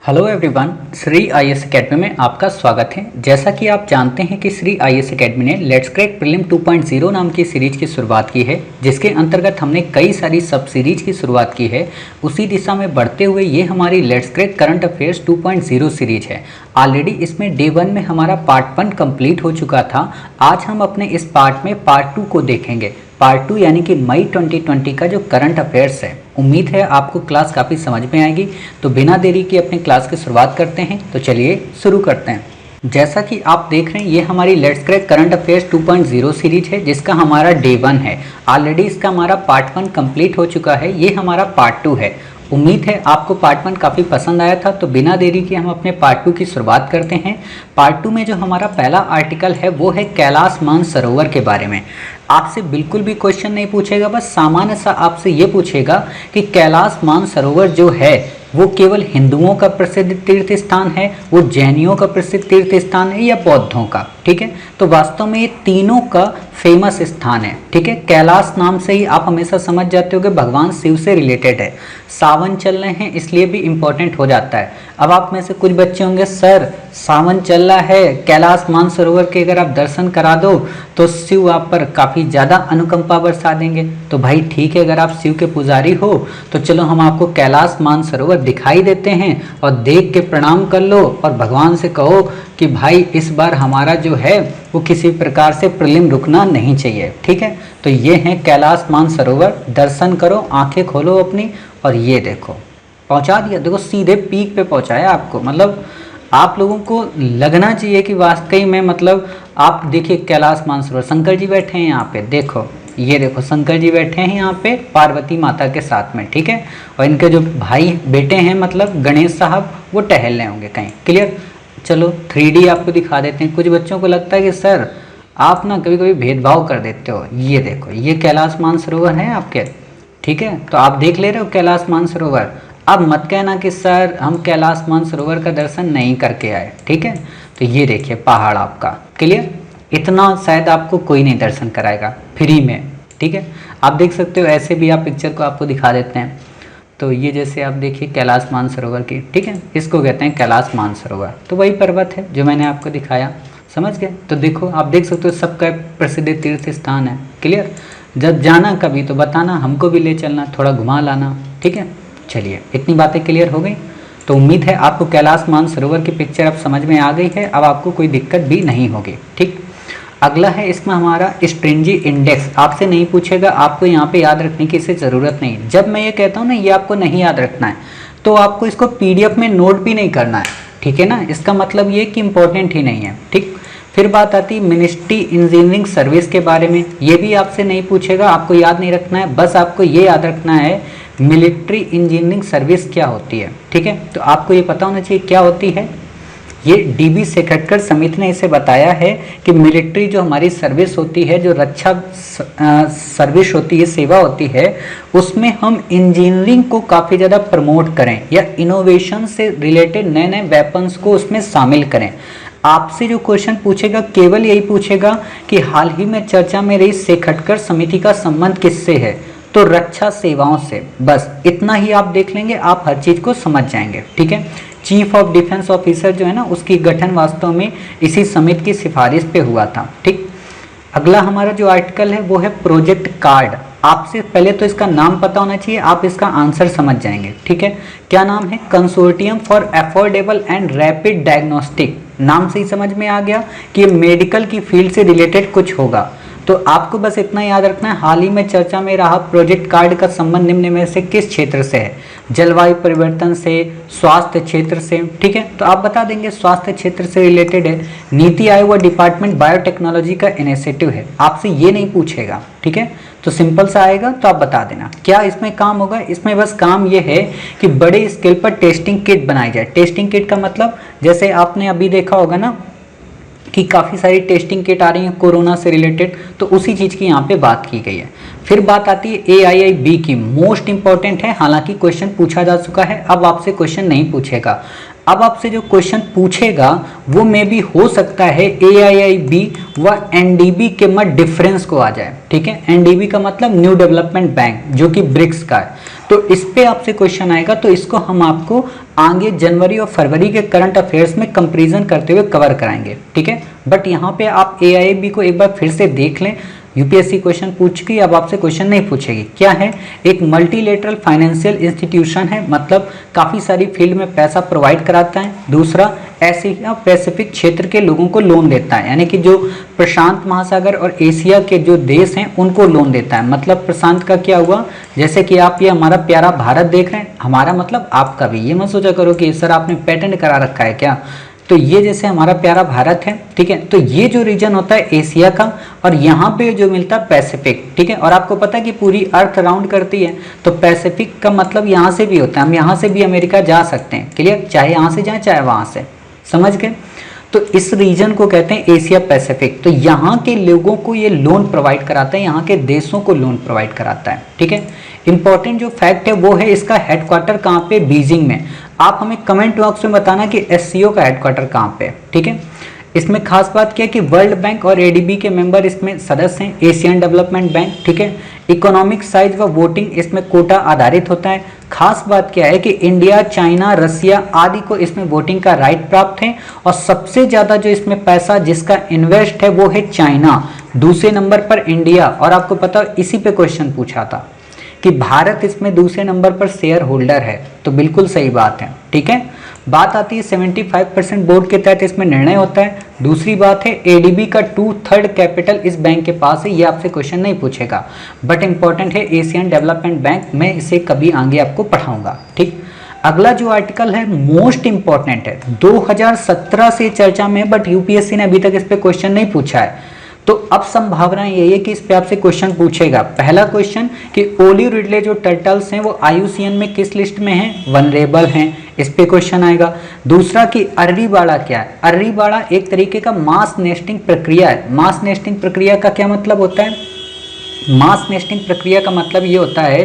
Hello everyone, Shri IAS academy में आपका स्वागत है। जैसा कि आप जानते हैं कि श्री आईएएस एकेडमी ने लेट्स क्रैक प्रीलिम 2.0 नाम की सीरीज की शुरुआत की है, जिसके अंतर्गत हमने कई सारी सब सीरीज की शुरुआत की है। उसी दिशा में बढ़ते हुए ये हमारी let's crack current affairs 2.0 series है। ऑलरेडी इसमें डे 1 में हमारा पार्ट 1 कंप्लीट हो चुका था। आज हम अपने इस पार्ट में पार्ट 2 को देखेंगे। पार्ट 2 यानी कि मई 2020 का जो करंट अफेयर्स है। उम्मीद है आपको क्लास काफ़ी समझ में आएगी। तो बिना देरी के अपने क्लास की शुरुआत करते हैं। तो चलिए शुरू करते हैं। जैसा कि आप देख रहे हैं, ये हमारी let's crack current affairs 2.0 series है, जिसका हमारा डे 1 है। ऑलरेडी इसका हमारा पार्ट 1 कंप्लीट हो चुका है। ये हमारा पार्ट 2 है। उम्मीद है आपको पार्ट 1 काफ़ी पसंद आया था। तो बिना देरी के हम अपने पार्ट 2 की शुरुआत करते हैं। पार्ट 2 में जो हमारा पहला आर्टिकल है वो है कैलाश मानसरोवर के बारे में। आपसे बिल्कुल भी क्वेश्चन नहीं पूछेगा, बस सामान्य सा आपसे ये पूछेगा कि कैलाश मानसरोवर जो है वो केवल हिंदुओं का प्रसिद्ध तीर्थ स्थान है, वो जैनियों का प्रसिद्ध तीर्थ स्थान है या बौद्धों का। ठीक है, तो वास्तव में ये तीनों का फेमस स्थान है। ठीक है, कैलाश नाम से ही आप हमेशा समझ जाते हो कि भगवान शिव से रिलेटेड है। सावन चल रहे हैं इसलिए भी इम्पोर्टेंट हो जाता है। अब आप में से कुछ बच्चे होंगे, सर सावन चल रहा है, कैलाश मानसरोवर के अगर आप दर्शन करा दो तो शिव आप पर काफ़ी ज़्यादा अनुकंपा बरसा देंगे। तो भाई ठीक है, अगर आप शिव के पुजारी हो तो चलो हम आपको कैलाश मानसरोवर दिखाई देते हैं और देख के प्रणाम कर लो और भगवान से कहो कि भाई इस बार हमारा जो है वो किसी प्रकार से प्रीलिम रुकना नहीं चाहिए। ठीक है, तो ये है कैलाश मानसरोवर। दर्शन करो, आंखें खोलो अपनी और ये देखो पहुंचा दिया। देखो सीधे पीक पे पहुंचाया आपको। मतलब आप लोगों को लगना चाहिए कि वाकई में, मतलब आप देखिए कैलाश मानसरोवर, शंकर जी बैठे हैं यहाँ पे। देखो ये देखो शंकर जी बैठे हैं यहाँ पे पार्वती माता के साथ में। ठीक है, और इनके जो भाई बेटे हैं मतलब गणेश साहब, वो टहल रहे होंगे कहीं। क्लियर, चलो 3D आपको दिखा देते हैं। कुछ बच्चों को लगता है कि सर आप ना कभी कभी भेदभाव कर देते हो। ये देखो ये कैलाश मानसरोवर है आपके। ठीक है, तो आप देख ले रहे हो कैलाश मानसरोवर। अब मत कहना कि सर हम कैलाश मानसरोवर का दर्शन नहीं करके आए। ठीक है, तो ये देखिए पहाड़ आपका। क्लियर, इतना शायद आपको कोई नहीं दर्शन कराएगा फ्री में। ठीक है, आप देख सकते हो। ऐसे भी आप पिक्चर को आपको दिखा देते हैं। तो ये जैसे आप देखिए कैलाश मानसरोवर की। ठीक है, इसको कहते हैं कैलाश मानसरोवर। तो वही पर्वत है जो मैंने आपको दिखाया, समझ गए। तो देखो आप देख सकते हो सबका प्रसिद्ध तीर्थ स्थान है। क्लियर, जब जाना कभी तो बताना, हमको भी ले चलना, थोड़ा घुमा लाना। ठीक है, चलिए इतनी बातें क्लियर हो गई। तो उम्मीद है आपको कैलाश मानसरोवर की पिक्चर अब समझ में आ गई है। अब आपको कोई दिक्कत भी नहीं होगी। ठीक, अगला है इसमें हमारा स्ट्रिंजी इंडेक्स। आपसे नहीं पूछेगा, आपको यहाँ पे याद रखने की इसे ज़रूरत नहीं। जब मैं ये कहता हूँ ना ये आपको नहीं याद रखना है, तो आपको इसको PDF में नोट भी नहीं करना है। ठीक है ना, इसका मतलब ये कि इम्पोर्टेंट ही नहीं है। ठीक, फिर बात आती है मिनिस्ट्री इंजीनियरिंग सर्विस के बारे में। ये भी आपसे नहीं पूछेगा, आपको याद नहीं रखना है। बस आपको ये याद रखना है मिलिट्री इंजीनियरिंग सर्विस क्या होती है। ठीक है, तो आपको ये पता होना चाहिए क्या होती है। ये DB सेखटकर समिति ने इसे बताया है कि मिलिट्री जो हमारी सर्विस होती है, जो रक्षा सर्विस होती है, सेवा होती है, उसमें हम इंजीनियरिंग को काफ़ी ज़्यादा प्रमोट करें या इनोवेशन से रिलेटेड नए नए वेपन्स को उसमें शामिल करें। आपसे जो क्वेश्चन पूछेगा केवल यही पूछेगा कि हाल ही में चर्चा में रही सेखटकर समिति का संबंध किससे है, तो रक्षा सेवाओं से। बस इतना ही आप देख लेंगे, आप हर चीज़ को समझ जाएंगे। ठीक है, चीफ ऑफ डिफेंस ऑफिसर जो है ना, उसकी गठन वास्तव में इसी समिति की सिफारिश पे हुआ था। ठीक, अगला हमारा जो आर्टिकल है वो है प्रोजेक्ट कार्ड। आपसे पहले तो इसका नाम पता होना चाहिए, आप इसका आंसर समझ जाएंगे। ठीक है, क्या नाम है? Consortium for affordable and rapid diagnostic. नाम से ही समझ में आ गया कि ये मेडिकल की फील्ड से रिलेटेड कुछ होगा। तो आपको बस इतना याद रखना है, हाल ही में चर्चा में रहा प्रोजेक्ट कार्ड का संबंध निम्न में से किस क्षेत्र से है? जलवायु परिवर्तन से, स्वास्थ्य क्षेत्र से। ठीक है, तो आप बता देंगे स्वास्थ्य क्षेत्र से रिलेटेड है। नीति आयोग और डिपार्टमेंट बायोटेक्नोलॉजी का इनिशिएटिव है। आपसे ये नहीं पूछेगा। ठीक है, तो सिंपल सा आएगा तो आप बता देना क्या इसमें काम होगा। इसमें बस काम ये है कि बड़े स्केल पर टेस्टिंग किट बनाई जाए। टेस्टिंग किट का मतलब जैसे आपने अभी देखा होगा ना कि काफ़ी सारी टेस्टिंग किट आ रही हैं कोरोना से रिलेटेड, तो उसी चीज़ की यहाँ पे बात की गई है। फिर बात आती है AIIB की, मोस्ट इंपॉर्टेंट है। हालांकि क्वेश्चन पूछा जा चुका है, अब आपसे क्वेश्चन नहीं पूछेगा। अब आपसे जो क्वेश्चन पूछेगा वो मे भी हो सकता है AIIB व NDB के मत डिफरेंस को आ जाए। ठीक है, NDB का मतलब न्यू डेवलपमेंट बैंक, जो कि ब्रिक्स का है। तो इस पे आपसे क्वेश्चन आएगा, तो इसको हम आपको आगे जनवरी और फरवरी के करंट अफेयर्स में कंपैरिजन करते हुए कवर कराएंगे, ठीक है। बट यहाँ पे आप AIIB को एक बार फिर से देख लें, यूपीएससी क्वेश्चन पूछ चुकी, अब आपसे क्वेश्चन नहीं पूछेगी। क्या है? एक मल्टीलेटरल फाइनेंशियल इंस्टीट्यूशन है, मतलब काफ़ी सारी फील्ड में पैसा प्रोवाइड कराता है। दूसरा, एशिया पैसिफिक क्षेत्र के लोगों को लोन देता है, यानी कि जो प्रशांत महासागर और एशिया के जो देश हैं उनको लोन देता है। मतलब प्रशांत का क्या हुआ, जैसे कि आप ये हमारा प्यारा भारत देख रहे हैं, हमारा मतलब आपका भी, ये मत सोचा करो कि सर आपने पेटेंट करा रखा है क्या। तो ये जैसे हमारा प्यारा भारत है, ठीक है, तो ये जो रीजन होता है एशिया का, और यहाँ पे जो मिलता है पैसिफिक, ठीक है। और आपको पता है कि पूरी अर्थ राउंड करती है, तो पैसिफिक का मतलब यहाँ से भी होता है, हम यहाँ से भी अमेरिका जा सकते हैं, क्लियर, चाहे यहाँ से जाए चाहे वहाँ से, समझ गए। तो इस रीजन को कहते हैं एशिया पैसिफिक। तो यहाँ के लोगों को ये लोन प्रोवाइड कराता है, यहाँ के देशों को लोन प्रोवाइड कराता है, ठीक है। इंपॉर्टेंट जो फैक्ट है वो है इसका हेडक्वार्टर कहाँ पे, बीजिंग में। आप हमें कमेंट बॉक्स में बताना कि SCO का हेडक्वार्टर कहाँ पे, ठीक है। इसमें खास बात क्या है कि वर्ल्ड बैंक और ADB के मेंबर इसमें सदस्य हैं, एशियन डेवलपमेंट बैंक, ठीक है। इकोनॉमिक साइज व वोटिंग इसमें कोटा आधारित होता है। खास बात क्या है कि इंडिया, चाइना, रसिया आदि को इसमें वोटिंग का राइट प्राप्त है, और सबसे ज्यादा जो इसमें पैसा जिसका इन्वेस्ट है वो है चाइना, दूसरे नंबर पर इंडिया। और आपको पता, इसी पे क्वेश्चन पूछा था कि भारत इसमें दूसरे नंबर पर शेयर होल्डर है, तो बिल्कुल सही बात है, ठीक है। बात आती है 75% बोर्ड के तहत इसमें निर्णय होता है। दूसरी बात है ADB का 2/3 कैपिटल इस बैंक के पास है, ये आपसे क्वेश्चन नहीं पूछेगा, बट इंपॉर्टेंट है एशियन डेवलपमेंट बैंक, मैं इसे कभी आगे आपको पढ़ाऊंगा, ठीक। अगला जो आर्टिकल है मोस्ट इंपॉर्टेंट है, 2017 से चर्चा में, बट यूपीएससी ने अभी तक इस पे क्वेश्चन नहीं पूछा है। तो अब संभावना यही है कि इस पे आपसे क्वेश्चन पूछेगा। पहला क्वेश्चन कि ओली रिडले जो टर्टल्स हैं वो IUCN में किस लिस्ट में हैं, वनरेबल हैं, इस पे क्वेश्चन आएगा। दूसरा कि अर्रीबाड़ा क्या है, अर्रीबाड़ा एक तरीके का मास नेस्टिंग प्रक्रिया है। मास नेस्टिंग प्रक्रिया का क्या मतलब होता है, मास नेस्टिंग प्रक्रिया का मतलब ये होता है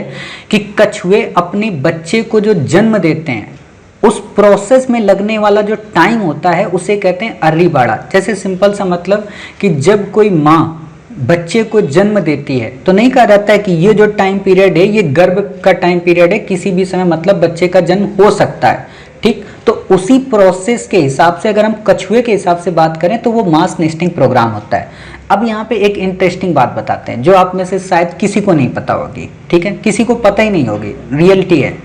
कि कछुए अपने बच्चे को जो जन्म देते हैं उस प्रोसेस में लगने वाला जो टाइम होता है उसे कहते हैं अर्रीबाड़ा। जैसे सिंपल सा मतलब कि जब कोई माँ बच्चे को जन्म देती है तो नहीं कहा जाता है कि ये जो टाइम पीरियड है ये गर्भ का टाइम पीरियड है, किसी भी समय मतलब बच्चे का जन्म हो सकता है, ठीक। तो उसी प्रोसेस के हिसाब से अगर हम कछुए के हिसाब से बात करें तो वो मास नेस्टिंग प्रोग्राम होता है। अब यहाँ पे एक इंटरेस्टिंग बात बताते हैं जो आप में से शायद किसी को नहीं पता होगी, ठीक है, किसी को पता ही नहीं होगी, रियलिटी है।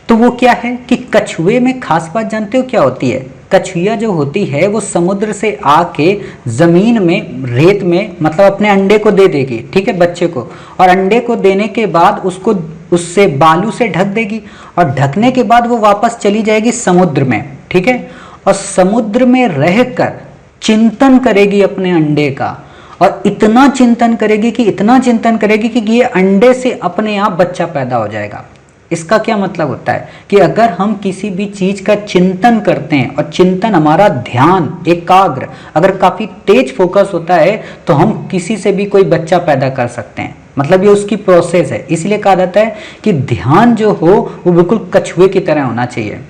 तो वो क्या है कि कछुए में खास बात जानते हो क्या होती है, कछुआ जो होती है वो समुद्र से आके जमीन में रेत में मतलब अपने अंडे को दे देगी, ठीक है, बच्चे को, और अंडे को देने के बाद उसको उससे बालू से ढक देगी, और ढकने के बाद वो वापस चली जाएगी समुद्र में, ठीक है, और समुद्र में रहकर चिंतन करेगी अपने अंडे का, और इतना चिंतन करेगी कि ये अंडे से अपने आप बच्चा पैदा हो जाएगा। इसका क्या मतलब होता है कि अगर हम किसी भी चीज का चिंतन करते हैं और चिंतन हमारा ध्यान एकाग्र अगर काफी तेज फोकस होता है तो हम किसी से भी कोई बच्चा पैदा कर सकते हैं, मतलब ये उसकी प्रोसेस है। इसलिए कहा जाता है कि ध्यान जो हो वो बिल्कुल कछुए की तरह होना चाहिए,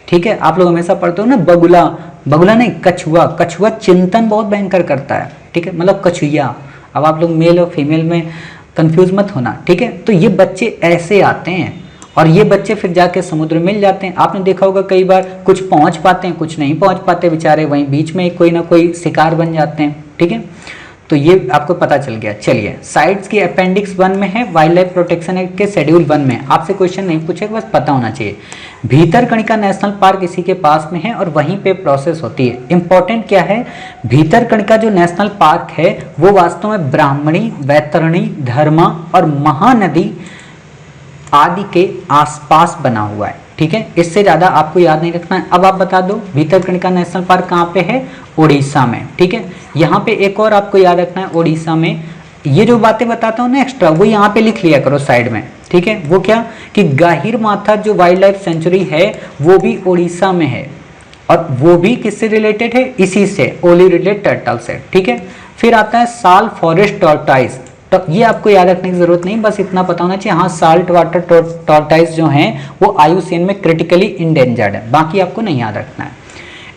ठीक है। आप लोग हमेशा पढ़ते हो ना बगुला, बगुला नहीं कछुआ, कछुआ चिंतन बहुत भयंकर करता है, ठीक है, मतलब कछुआ। अब आप लोग मेल और फीमेल में कंफ्यूज मत होना, ठीक है। तो ये बच्चे ऐसे आते हैं और ये बच्चे फिर जाके समुद्र में मिल जाते हैं। आपने देखा होगा कई बार कुछ पहुंच पाते हैं कुछ नहीं पहुंच पाते बेचारे, वहीं बीच में कोई ना कोई शिकार बन जाते हैं, ठीक है। तो ये आपको पता चल गया। चलिए साइट्स की अपेंडिक्स 1 में है, वाइल्ड लाइफ प्रोटेक्शन एक्ट के शेड्यूल 1 में। आपसे क्वेश्चन नहीं पूछेगा, बस पता होना चाहिए। भीतरकनिका नेशनल पार्क इसी के पास में है और वहीं पे प्रोसेस होती है। इंपॉर्टेंट क्या है, भीतरकनिका जो नेशनल पार्क है वो वास्तव में ब्राह्मणी, वैतरणी, धर्मा और महानदी आदि के आसपास बना हुआ है, ठीक है। इससे ज्यादा आपको याद नहीं रखना है। अब आप बता दो भीतरकनिका नेशनल पार्क कहाँ पे है, उड़ीसा में, ठीक है। यहाँ पे एक और आपको याद रखना है, उड़ीसा में ये जो बातें बताता हूँ ना एक्स्ट्रा वो यहाँ पे लिख लिया करो साइड में, ठीक है। वो क्या कि गाहिर माथा जो वाइल्ड लाइफ सेंचुरी है वो भी उड़ीसा में है और वो भी किससे रिलेटेड है, इसी से ओली रिलेटेड टर्टल से, ठीक है। फिर आता है साल फॉरेस्ट टॉर्टाइज, तो ये आपको याद रखने की जरूरत नहीं, बस इतना पता होना चाहिए। हाँ साल्ट वाटर टॉर्टाइज जो हैं वो IUCN में क्रिटिकली इंडेंजर्ड है, बाकी आपको नहीं याद रखना है।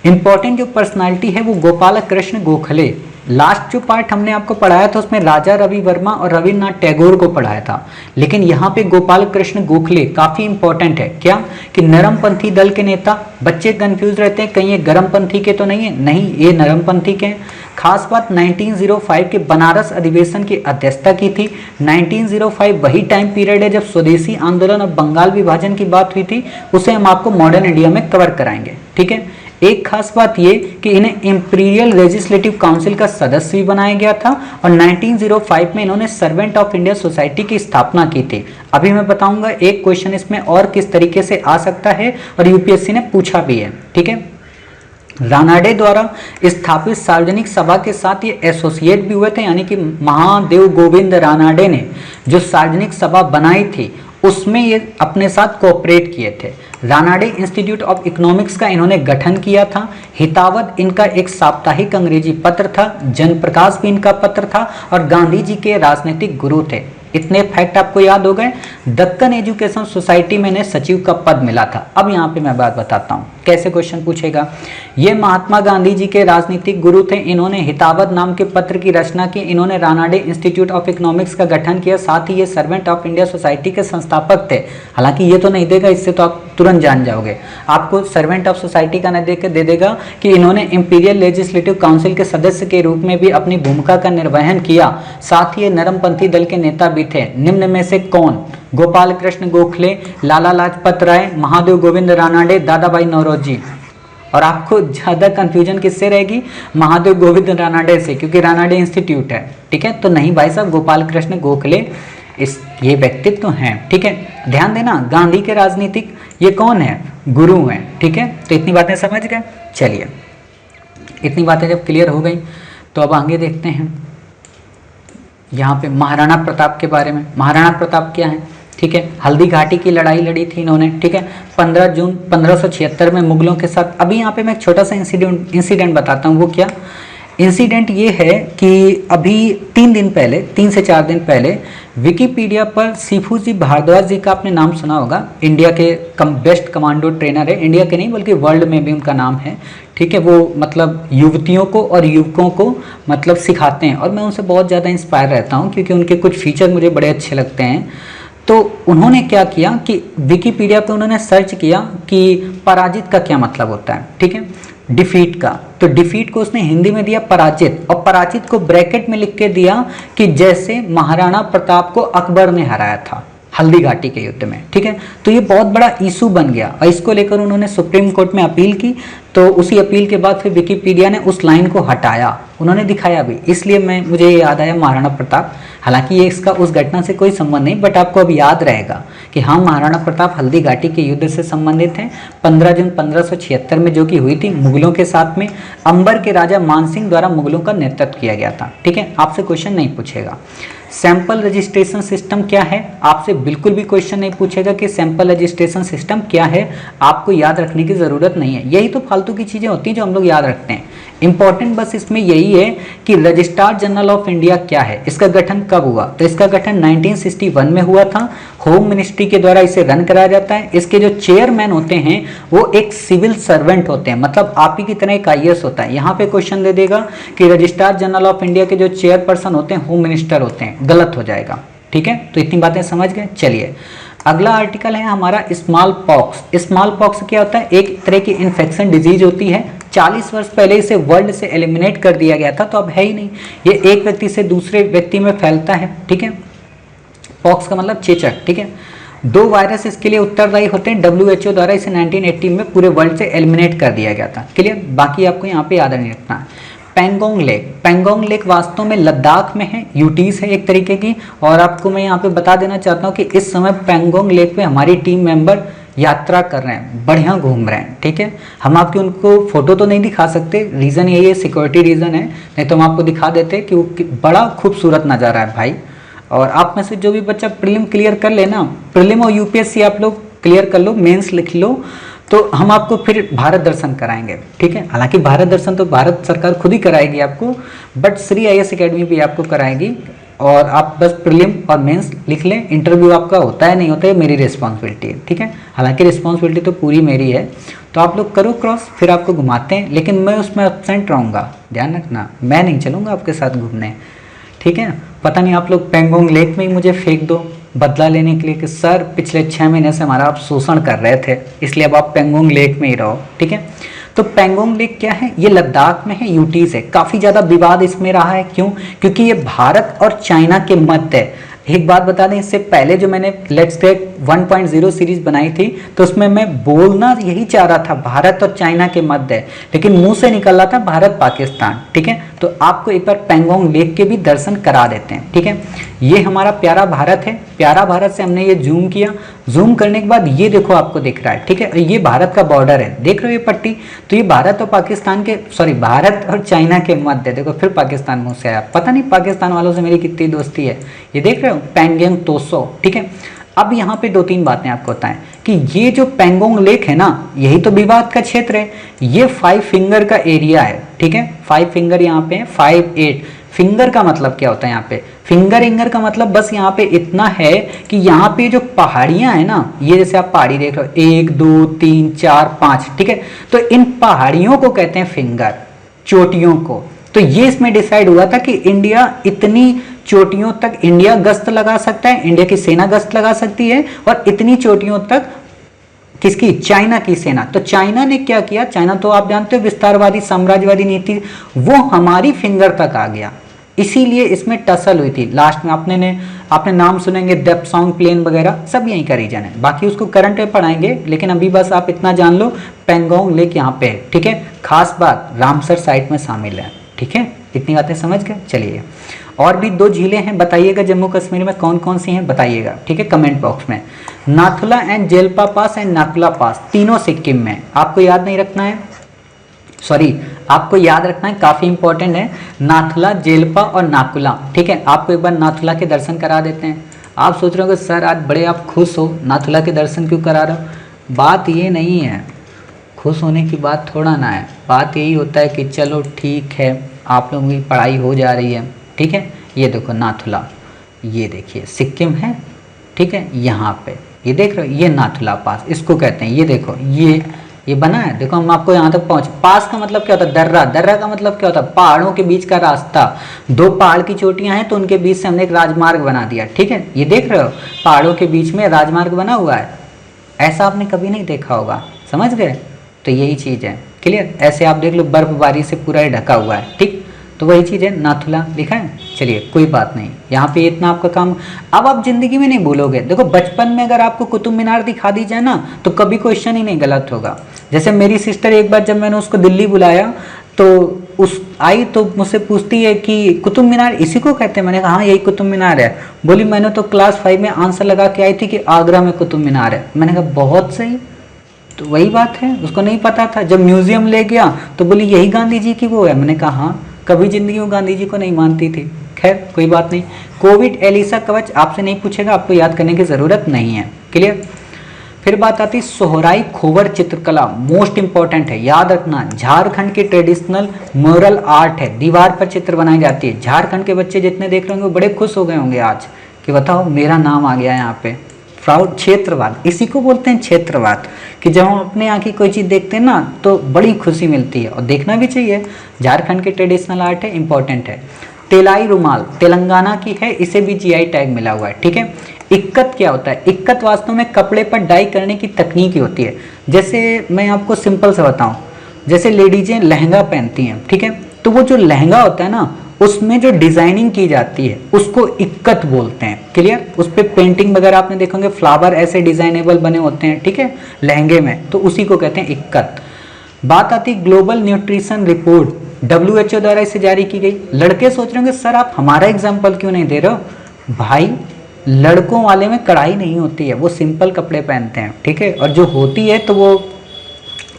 इंपॉर्टेंट जो पर्सनालिटी है वो गोपाल कृष्ण गोखले, लास्ट जो पार्ट हमने आपको पढ़ाया था उसमें राजा रवि वर्मा और रविन्द्रनाथ टैगोर को पढ़ाया था, लेकिन यहाँ पे गोपाल कृष्ण गोखले काफी इंपॉर्टेंट है। क्या कि नरमपंथी दल के नेता। बच्चे कंफ्यूज रहते हैं कहीं ये गर्मपंथी के तो नहीं है, नहीं ये नरमपंथी के हैं। खास बात 1905 के बनारस अधिवेशन की अध्यक्षता की थी। 1905 वही टाइम पीरियड है जब स्वदेशी आंदोलन और बंगाल विभाजन की बात हुई थी, उसे हम आपको मॉडर्न इंडिया में कवर कराएंगे। ठीक है, एक खास बात ये कि इन्हें इंपीरियल लेजिस्लेटिव काउंसिल का सदस्य भी बनाया गया था और 1905 में इन्होंने सर्वेंट ऑफ इंडिया सोसाइटी की स्थापना की थी। अभी मैं बताऊंगा एक क्वेश्चन इसमें और किस तरीके से आ सकता है और यूपीएससी ने पूछा भी है। ठीक है, रानाडे द्वारा स्थापित सार्वजनिक सभा के साथ ये एसोसिएट भी हुए थे, यानी कि महादेव गोविंद रानाडे ने जो सार्वजनिक सभा बनाई थी उसमें ये अपने साथ कोऑपरेट किए थे। रानाडे इंस्टीट्यूट ऑफ इकोनॉमिक्स का इन्होंने गठन किया था। हितावत इनका एक साप्ताहिक अंग्रेजी पत्र था। जनप्रकाश भी इनका पत्र था और गांधी जी के राजनीतिक गुरु थे। इतने फैक्ट आपको याद हो गए। दक्कन एजुकेशन सोसाइटी में इन्हें सचिव का पद मिला था। अब यहाँ पे मैं बात बताता हूँ कैसे क्वेश्चन पूछेगा। ये महात्मा गांधी जी के राजनीतिक गुरु थे। इन्होंने हितावत नाम के पत्र की रचना की। इन्होंने रानाडे इंस्टीट्यूट ऑफ इकोनॉमिक्स का गठन किया। साथ ही ये सर्वेंट ऑफ इंडिया सोसाइटी के संस्थापक थे। हालांकि ये तो नहीं देगा, इससे तो आप तुरंत जान जाओगे। आपको सर्वेंट ऑफ सोसाइटी का न देकर दे देगा कि इन्होंने इंपीरियल लेजिस्लेटिव काउंसिल के सदस्य के रूप में भी अपनी भूमिका का निर्वहन किया। साथ ही ये नरमपंथी दल के नेता भी थे। निम्न में से कौन? गोपाल कृष्ण गोखले, लाला लाजपत राय, महादेव गोविंद रानाडे, दादा भाई नौरोजी। और आपको ज्यादा कंफ्यूजन किससे रहेगी? महादेव गोविंद रानाडे से, क्योंकि रानाडे इंस्टीट्यूट है। ठीक है, तो नहीं भाई साहब, गोपाल कृष्ण गोखले ये व्यक्तित्व तो हैं। ठीक है, ध्यान देना, गांधी के राजनीतिक ये कौन है? गुरु हैं। ठीक है, तो इतनी बातें समझ गए। चलिए, इतनी बातें जब क्लियर हो गई तो अब आगे देखते हैं यहाँ पे महाराणा प्रताप के बारे में। महाराणा प्रताप क्या है? ठीक है, हल्दी घाटी की लड़ाई लड़ी थी इन्होंने। ठीक है, 15 जून 1576 में मुगलों के साथ। अभी यहाँ पे मैं एक छोटा सा इंसिडेंट बताता हूँ। वो क्या इंसिडेंट? ये है कि अभी 3 से 4 दिन पहले विकिपीडिया पर सीफू जी भारद्वाज जी का आपने नाम सुना होगा। इंडिया के बेस्ट कमांडो ट्रेनर है। इंडिया के नहीं बल्कि वर्ल्ड में भी उनका नाम है। ठीक है, वो मतलब युवतियों को और युवकों को मतलब सिखाते हैं और मैं उनसे बहुत ज़्यादा इंस्पायर रहता हूँ क्योंकि उनके कुछ फीचर मुझे बड़े अच्छे लगते हैं। तो उन्होंने क्या किया कि विकिपीडिया पे उन्होंने सर्च किया कि पराजित का क्या मतलब होता है। ठीक है, डिफीट का। तो डिफीट को उसने हिंदी में दिया पराजित, और पराजित को ब्रैकेट में लिख के दिया कि जैसे महाराणा प्रताप को अकबर ने हराया था हल्दी घाटी के युद्ध में। ठीक है, तो ये बहुत बड़ा इशू बन गया और इसको लेकर उन्होंने सुप्रीम कोर्ट में अपील की। तो उसी अपील के बाद फिर विकिपीडिया ने उस लाइन को हटाया, उन्होंने दिखाया भी, इसलिए मुझे याद आया महाराणा प्रताप। हालांकि ये इसका उस घटना से कोई संबंध नहीं, बट आपको अब याद रहेगा कि हाँ, महाराणा प्रताप हल्दी घाटी के युद्ध से संबंधित हैं। 15 जून 1576 में जो कि हुई थी मुगलों के साथ में। अंबर के राजा मानसिंह द्वारा मुगलों का नेतृत्व किया गया था। ठीक है, आपसे क्वेश्चन नहीं पूछेगा। सैंपल रजिस्ट्रेशन सिस्टम क्या है? आपसे बिल्कुल भी क्वेश्चन नहीं पूछेगा कि सैंपल रजिस्ट्रेशन सिस्टम क्या है। आपको याद रखने की ज़रूरत नहीं है। यही तो फालतू की चीज़ें होती हैं जो हम लोग याद रखते हैं। इंपॉर्टेंट बस इसमें यही है कि रजिस्ट्रार जनरल ऑफ इंडिया क्या है, इसका गठन कब हुआ? तो इसका गठन 1961 में हुआ था। होम मिनिस्ट्री के द्वारा इसे रन कराया जाता है। इसके जो चेयरमैन होते हैं वो एक सिविल सर्वेंट होते हैं, मतलब आप ही की तरह एक IAS होता है। यहाँ पे क्वेश्चन दे देगा कि रजिस्ट्रार जनरल ऑफ इंडिया के जो चेयरपर्सन होते हैं होम मिनिस्टर होते हैं, गलत हो जाएगा। ठीक है, तो इतनी बातें समझ गए। चलिए, अगला आर्टिकल है हमारा स्मॉल पॉक्स। स्मॉल पॉक्स क्या होता है? एक तरह की इन्फेक्शन डिजीज होती है। 40 वर्ष पहले इसे वर्ल्ड से एलिमिनेट कर दिया गया था, तो अब है ही नहीं। ये एक व्यक्ति से दूसरे व्यक्ति में फैलता है। ठीक है, पॉक्स का मतलब चेचक। ठीक है, 2 वायरस इसके लिए उत्तरदायी होते हैं। WHO द्वारा इसे 1980 में पूरे वर्ल्ड से एलिमिनेट कर दिया गया था। क्लियर? बाकी आपको यहाँ पे याद नहीं रखना। पेंगोंग लेक। पेंगोंग लेक वास्तव में लद्दाख में है, यूटीज है एक तरीके की। और आपको मैं यहाँ पे बता देना चाहता हूँ कि इस समय पेंगोंग लेक पे हमारी टीम मेंबर यात्रा कर रहे हैं, बढ़िया घूम रहे हैं। ठीक है, हम आपकी उनको फोटो तो नहीं दिखा सकते, रीज़न यही है, सिक्योरिटी रीज़न है, नहीं तो हम आपको दिखा देते कि वो बड़ा खूबसूरत नज़ारा है भाई। और आप में से जो भी बच्चा प्रीलिम क्लियर कर लेना, प्रीलिम और UPSC आप लोग क्लियर कर लो, मेंस लिख लो, तो हम आपको फिर भारत दर्शन कराएंगे। ठीक है, हालांकि भारत दर्शन तो भारत सरकार खुद ही कराएगी आपको, बट श्री IAS अकेडमी भी आपको कराएगी। और आप बस प्रीलिम और मेंस लिख लें। इंटरव्यू आपका होता है नहीं होता है मेरी रिस्पॉन्सिबिलिटी है। ठीक है, हालांकि रिस्पॉन्सिबिलिटी तो पूरी मेरी है। तो आप लोग करो क्रॉस, फिर आपको घुमाते हैं, लेकिन मैं उसमें एब्सेंट रहूँगा, ध्यान रखना, मैं नहीं चलूँगा आपके साथ घूमने, ठीक है। पता नहीं आप लोग पेंगोंग लेक में ही मुझे फेंक दो बदला लेने के लिए कि सर पिछले 6 महीने से हमारा आप शोषण कर रहे थे, इसलिए अब आप पेंगोंग लेक में ही रहो, ठीक है। तो पेंगोंग लेक क्या है, ये लद्दाख में है, यूटी से। काफ़ी ज़्यादा विवाद इसमें रहा है, क्यों? क्योंकि ये भारत और चाइना के मध्य है। एक बात बता दें, इससे पहले जो मैंने लेट्स क्रैक 1.0 सीरीज बनाई थी, तो उसमें मैं बोलना यही चाह रहा था भारत और चाइना के मध्य है, लेकिन मुंह से निकल रहा था भारत पाकिस्तान, ठीक है। तो आपको एक बार पेंगोंग लेक के भी दर्शन करा देते हैं, ठीक है। ये हमारा प्यारा भारत है, प्यारा भारत से हमने ये जूम किया, जूम करने के बाद ये देखो आपको दिख रहा है, ठीक है। ये भारत का बॉर्डर है, देख रहे हो ये पट्टी, तो ये भारत और पाकिस्तान के, सॉरी भारत और चाइना के मध्य, देखो फिर पाकिस्तान मुंह से आया, पता नहीं पाकिस्तान वालों से मेरी कितनी दोस्ती है, ये देख रहे हो पेंगोंग तोसो, ठीक है। अब यहाँ पे 2-3 बातें आपको बताएं कि ये जो पेंगोंग लेक है ना, यही तो विवाद का क्षेत्र है, ये 5 फिंगर का एरिया है, ठीक है। 5 फिंगर यहाँ पे है, 5, 8 फिंगर का मतलब क्या होता है यहाँ पे, फिंगर इंगर का मतलब बस यहाँ पे इतना है कि यहाँ पे जो पहाड़ियां है ना, ये जैसे आप पहाड़ी देख रहे हो 1, 2, 3, 4, 5, ठीक है। तो इन पहाड़ियों को कहते हैं फिंगर, चोटियों को। तो ये इसमें डिसाइड हुआ था कि इंडिया इतनी चोटियों तक इंडिया गश्त लगा सकता है, इंडिया की सेना गश्त लगा सकती है, और इतनी चोटियों तक किसकी, चाइना की सेना। तो चाइना ने क्या किया, चाइना तो आप जानते हो विस्तारवादी साम्राज्यवादी नीति, वो हमारी फिंगर तक आ गया, इसीलिए इसमें टसल हुई थी। लास्ट में आपने नाम सुनेंगे देप्सोंग प्लेन वगैरह, सब यहीं का रीजन है, बाकी उसको करंट में पढ़ाएंगे, लेकिन अभी बस आप इतना जान लो पेंगोंग लेक यहाँ पे है, ठीक है। खास बात रामसर साइट में शामिल है, ठीक है। इतनी बातें समझ गए। चलिए, और भी 2 झीलें हैं, बताइएगा जम्मू कश्मीर में कौन कौन सी हैं बताइएगा, ठीक है, कमेंट बॉक्स में। Nathu La and Jelep La pass and Nakula pass, तीनों सिक्किम में। आपको याद नहीं रखना है, सॉरी आपको याद रखना है, काफ़ी इंपॉर्टेंट है, नाथुला, जेल्पा और नाकुला, ठीक है। आपको एक बार नाथुला के दर्शन करा देते हैं। आप सोच रहे हो कि सर आज बड़े आप खुश हो, नाथुला के दर्शन क्यों करा रहे हो? बात ये नहीं है, खुश होने की बात थोड़ा ना है, बात यही होता है कि चलो ठीक है आप लोगों की पढ़ाई हो जा रही है, ठीक है। ये देखो नाथुला, ये देखिए सिक्किम है, ठीक है, यहाँ पे ये देख रहे हो, ये नाथुला पास इसको कहते हैं। ये देखो ये बना है, देखो हम आपको यहाँ तक पहुँच। पास का मतलब क्या होता है, दर्रा, दर्रा का मतलब क्या होता है, पहाड़ों के बीच का रास्ता। 2 पहाड़ की चोटियाँ हैं तो उनके बीच से हमने एक राजमार्ग बना दिया, ठीक है। ये देख रहे हो पहाड़ों के बीच में राजमार्ग बना हुआ है, ऐसा आपने कभी नहीं देखा होगा, समझ गए। तो यही चीज़ है, क्लियर। ऐसे आप देख लो बर्फबारी से पूरा ढका हुआ है, ठीक, तो वही चीज़ है, नाथुला लिखा है। चलिए कोई बात नहीं, यहाँ पे इतना आपका काम। अब आप जिंदगी में नहीं भूलोगे, देखो बचपन में अगर आपको कुतुब मीनार दिखा दी जाए ना, तो कभी क्वेश्चन ही नहीं गलत होगा। जैसे मेरी सिस्टर एक बार जब मैंने उसको दिल्ली बुलाया तो उस आई तो मुझसे पूछती है कि कुतुब मीनार इसी को कहते हैं? मैंने कहा हाँ यही कुतुब मीनार है। बोली मैंने तो क्लास 5 में आंसर लगा के आई थी कि आगरा में कुतुब मीनार है। मैंने कहा बहुत सही, तो वही बात है, उसको नहीं पता था। जब म्यूजियम ले गया तो बोली यही गांधी जी की वो है। मैंने कहा हाँ, कभी जिंदगी में गांधी जी को नहीं मानती थी। खैर कोई बात नहीं। कोविड एलिसा कवच आपसे नहीं पूछेगा, आपको याद करने की ज़रूरत नहीं है, क्लियर। फिर बात आती सोहराई खोवर चित्रकला, मोस्ट इंपॉर्टेंट है, याद रखना। झारखंड की ट्रेडिशनल मोरल आर्ट है, दीवार पर चित्र बनाई जाती है। झारखंड के बच्चे जितने देख रहे होंगे वो बड़े खुश हो गए होंगे आज कि बताओ मेरा नाम आ गया यहाँ पे। प्राउड, क्षेत्रवाद, इसी को बोलते हैं क्षेत्रवाद, कि जब हम अपने यहाँ की कोई चीज़ देखते हैं ना तो बड़ी खुशी मिलती है और देखना भी चाहिए। झारखंड की ट्रेडिशनल आर्ट है, इंपॉर्टेंट है। तेलाई रुमाल तेलंगाना की है, इसे भी जीआई टैग मिला हुआ है, ठीक है। इक्कत क्या होता है? इक्कत वास्तव में कपड़े पर डाई करने की तकनीक ही होती है। जैसे मैं आपको सिंपल से बताऊं, जैसे लेडीजें लहंगा पहनती हैं, ठीक है, तो वो जो लहंगा होता है ना उसमें जो डिजाइनिंग की जाती है उसको इक्कत बोलते हैं, क्लियर। उस पर पेंटिंग वगैरह आपने देखोगे, फ्लावर ऐसे डिजाइनेबल बने होते हैं, ठीक है, लहंगे में, तो उसी को कहते हैं इक्कत। बात आती ग्लोबल न्यूट्रिशन रिपोर्ट, WHO द्वारा इसे जारी की गई। लड़के सोच रहे होंगे सर आप हमारा एग्जाम्पल क्यों नहीं दे रहे हो? भाई लड़कों वाले में कढ़ाई नहीं होती है, वो सिंपल कपड़े पहनते हैं, ठीक है, और जो होती है तो वो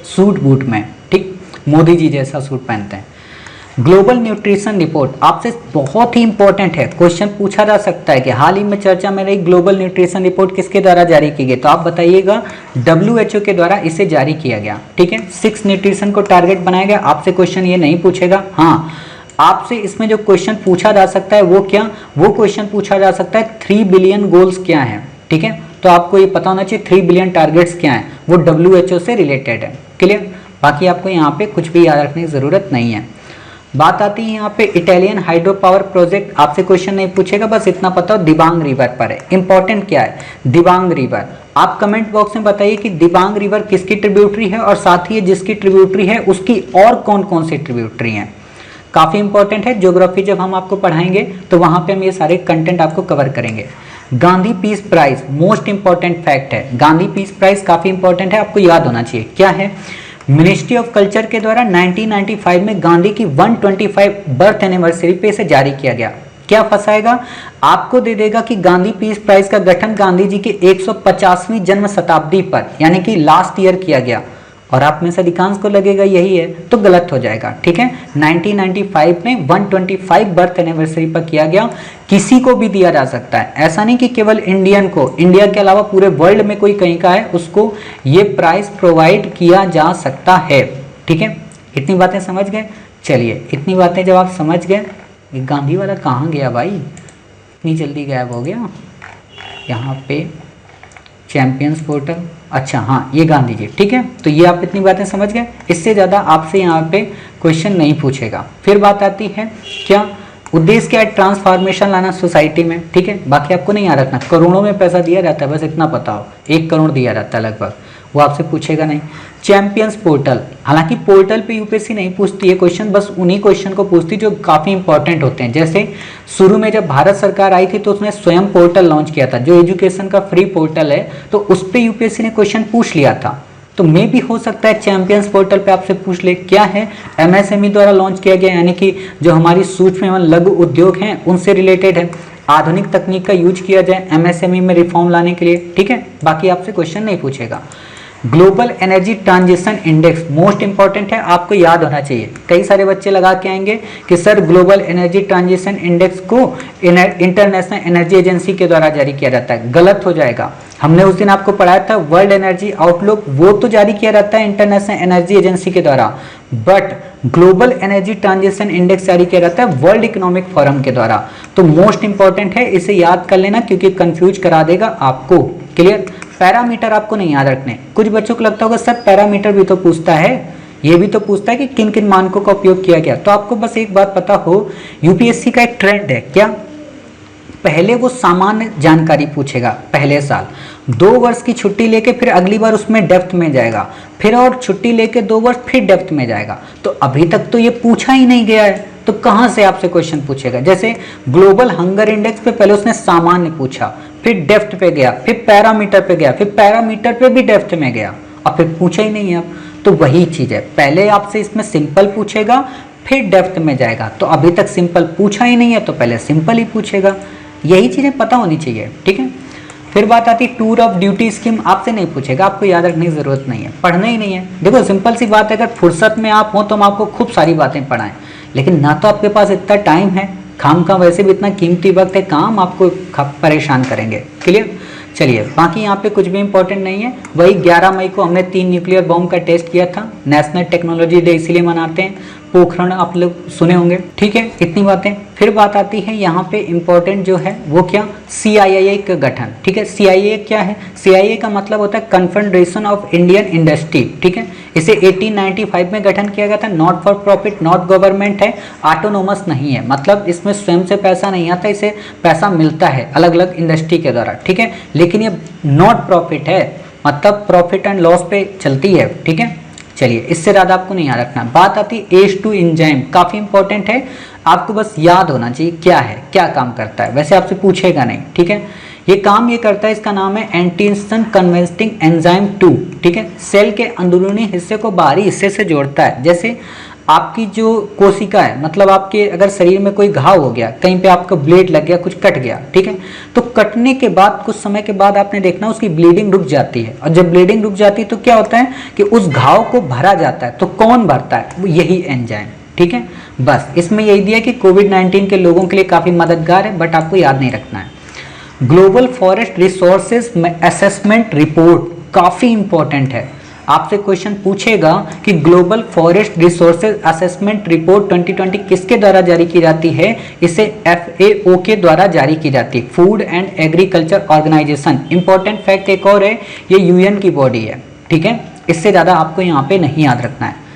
सूट बूट में, ठीक, मोदी जी जैसा सूट पहनते हैं। ग्लोबल न्यूट्रिशन रिपोर्ट आपसे बहुत ही इंपॉर्टेंट है, क्वेश्चन पूछा जा सकता है कि हाल ही में चर्चा में रही ग्लोबल न्यूट्रिशन रिपोर्ट किसके द्वारा जारी की गई? तो आप बताइएगा, WHO के द्वारा इसे जारी किया गया, ठीक है। 6 न्यूट्रिशन को टारगेट बनाया गया। आपसे क्वेश्चन ये नहीं पूछेगा, हाँ आपसे इसमें जो क्वेश्चन पूछा जा सकता है वो क्या, वो क्वेश्चन पूछा जा सकता है 3 बिलियन गोल्स क्या है, ठीक है। तो आपको ये पता होना चाहिए 3 बिलियन टारगेट्स क्या है, वो WHO से रिलेटेड है, क्लियर। बाकी आपको यहाँ पे कुछ भी याद रखने की ज़रूरत नहीं है। बात आती है यहाँ पे इटालियन हाइड्रो पावर प्रोजेक्ट, आपसे क्वेश्चन नहीं पूछेगा, बस इतना पता हो दिबांग रिवर पर है। इंपॉर्टेंट क्या है दिबांग रिवर, आप कमेंट बॉक्स में बताइए कि दिबांग रिवर किसकी ट्रिब्यूटरी है और साथ ही जिसकी ट्रिब्यूटरी है उसकी और कौन कौन सी ट्रिब्यूटरी हैं। काफ़ी इंपॉर्टेंट है, ज्योग्राफी जब हम आपको पढ़ाएंगे तो वहाँ पे हम ये सारे कंटेंट आपको कवर करेंगे। Gandhi peace prize most important fact है, गांधी पीस प्राइज काफ़ी इंपॉर्टेंट है, आपको याद होना चाहिए। क्या है, मिनिस्ट्री ऑफ कल्चर के द्वारा 1995 में गांधी की 125 बर्थ एनिवर्सरी पे इसे जारी किया गया। क्या फंसाएगा, आपको दे देगा कि गांधी पीस प्राइज का गठन गांधी जी के 150वीं जन्म शताब्दी पर यानी कि लास्ट ईयर किया गया, और आप में से अधिकांश को लगेगा यही है, तो गलत हो जाएगा। ठीक है, 1995 में 125 बर्थ एनिवर्सरी पर किया गया, किसी को भी दिया जा सकता है, ऐसा नहीं कि केवल इंडियन को, इंडिया के अलावा पूरे वर्ल्ड में कोई कहीं का है उसको ये प्राइज प्रोवाइड किया जा सकता है। ठीक है, इतनी बातें समझ गए। चलिए, इतनी बातें जब आप समझ गए, ये गांधी वाला कहाँ गया भाई, इतनी जल्दी गायब हो गया। यहाँ पे चैंपियंस पोर्टल, अच्छा हाँ ये गांधी जी, ठीक है। तो ये आप इतनी बातें समझ गए, इससे ज़्यादा आपसे यहाँ पे क्वेश्चन नहीं पूछेगा। फिर बात आती है क्या उद्देश्य क्या है ट्रांसफॉर्मेशन लाना सोसाइटी में। ठीक है, बाकी आपको नहीं याद रखना, करोड़ों में पैसा दिया जाता है, बस इतना पता हो, 1 करोड़ दिया जाता है लगभग, वो आपसे पूछेगा नहीं। चैंपियंस पोर्टल, हालांकि पोर्टल पे यूपीएससी नहीं पूछती है क्वेश्चन, बस उन्हीं क्वेश्चन को पूछती जो काफ़ी इंपॉर्टेंट होते हैं। जैसे शुरू में जब भारत सरकार आई थी तो उसने स्वयं पोर्टल लॉन्च किया था, जो एजुकेशन का फ्री पोर्टल है, तो उस पर यूपीएससी ने क्वेश्चन पूछ लिया था। तो मे भी हो सकता है चैंपियंस पोर्टल पे आपसे पूछ ले। क्या है, एमएसएमई द्वारा लॉन्च किया गया, यानी कि जो हमारी सूक्ष्म एवं लघु उद्योग हैं उनसे रिलेटेड है। आधुनिक तकनीक का यूज किया जाए एमएसएमई में रिफॉर्म लाने के लिए। ठीक है, बाकी आपसे क्वेश्चन नहीं पूछेगा। Global energy transition index most important है, आपको याद होना चाहिए। कई सारे बच्चे लगा के आएंगे कि sir global energy transition index को इंटरनेशनल एनर्जी एजेंसी के द्वारा जारी किया जाता है, गलत हो जाएगा। हमने उस दिन आपको पढ़ाया था वर्ल्ड एनर्जी आउटलुक, वो तो जारी किया जाता है इंटरनेशनल एनर्जी एजेंसी के द्वारा, but global energy transition index जारी किया जाता है वर्ल्ड इकोनॉमिक फोरम के द्वारा। तो मोस्ट इंपॉर्टेंट है, इसे याद कर लेना क्योंकि कंफ्यूज करा देगा आपको। क्लियर, पैरामीटर आपको नहीं याद रखने। कुछ बच्चों को लगता होगा सर पैरामीटर भी तो पूछता है, ये भी तो पूछता है कि किन किन मानकों का उपयोग किया गया। तो आपको बस एक बात पता हो, यूपीएससी का एक ट्रेंड है, क्या पहले वो सामान्य जानकारी पूछेगा पहले साल, 2 वर्ष की छुट्टी लेके फिर अगली बार उसमें डेप्थ में जाएगा, फिर और छुट्टी लेके 2 वर्ष फिर डेप्थ में जाएगा। तो अभी तक तो ये पूछा ही नहीं गया है, तो कहाँ से आपसे क्वेश्चन पूछेगा। जैसे ग्लोबल हंगर इंडेक्स पे पहले उसने सामान्य पूछा, फिर डेप्थ पे गया, फिर पैरामीटर पे गया, फिर पैरामीटर पे भी डेप्थ में गया, और फिर पूछा ही नहीं आप। तो वही चीज़ है, पहले आपसे इसमें सिंपल पूछेगा फिर डेप्थ में जाएगा। तो अभी तक सिंपल पूछा ही नहीं है तो पहले सिंपल ही पूछेगा। यही चीज़ें पता होनी चाहिए। ठीक है, फिर बात आती है टूर ऑफ ड्यूटी स्कीम, आपसे नहीं पूछेगा, आपको याद रखने की जरूरत नहीं है, पढ़ना ही नहीं है। देखो सिंपल सी बात है, अगर फुर्सत में आप हो तो हम आपको खूब सारी बातें पढ़ाएं, लेकिन ना तो आपके पास इतना टाइम है, खाम का वैसे भी इतना कीमती वक्त है, काम आपको परेशान करेंगे। क्लियर, चलिए बाकी यहाँ पे कुछ भी इंपॉर्टेंट नहीं है। वही 11 मई को हमने 3 न्यूक्लियर बॉम्ब का टेस्ट किया था, नेशनल टेक्नोलॉजी डे इसीलिए मनाते हैं, पोखरण आप लोग सुने होंगे। ठीक है, इतनी बातें। फिर बात आती है यहाँ पे इंपॉर्टेंट जो है वो क्या, CII का गठन। ठीक है, CII क्या है, CII का मतलब होता है कन्फेडरेशन ऑफ इंडियन इंडस्ट्री। ठीक है, इसे 1895 में गठन किया गया था, not for profit, not government है, ऑटोनोमस नहीं है, मतलब इसमें स्वयं से पैसा नहीं आता, इसे पैसा मिलता है अलग अलग इंडस्ट्री के द्वारा। ठीक है, लेकिन ये नॉट प्रॉफिट है, मतलब प्रॉफिट एंड लॉस पे चलती है। ठीक है, चलिए इससे ज़्यादा आपको नहीं याद रखना। बात आती है H2 एंजाइम, काफ़ी इंपॉर्टेंट है, आपको बस याद होना चाहिए क्या है, क्या काम करता है, वैसे आपसे पूछेगा नहीं। ठीक है, ये काम ये करता है, इसका नाम है एंटीजन कन्वर्टिंग एंजाइम 2। ठीक है, सेल के अंदरूनी हिस्से को बाहरी हिस्से से जोड़ता है। जैसे आपकी जो कोशिका है, मतलब आपके अगर शरीर में कोई घाव हो गया, कहीं पे आपका ब्लेड लग गया, कुछ कट गया, ठीक है, तो कटने के बाद कुछ समय के बाद आपने देखना उसकी ब्लीडिंग रुक जाती है, और जब ब्लीडिंग रुक जाती है तो क्या होता है कि उस घाव को भरा जाता है। तो कौन भरता है, वो यही एंजाइम। ठीक है, बस इसमें यही दिया कि कोविड-19 के लोगों के लिए काफ़ी मददगार है, बट आपको याद नहीं रखना है। Global forest resources assessment report काफ़ी इंपॉर्टेंट है, आपसे क्वेश्चन पूछेगा कि global forest resources assessment report 2020 किसके द्वारा जारी की जाती है। इसे FAO के द्वारा जारी की जाती है, food and agriculture organisation. Important fact एक और है, ये UN की बॉडी है। ठीक है, इससे ज़्यादा आपको यहाँ पे नहीं याद रखना है।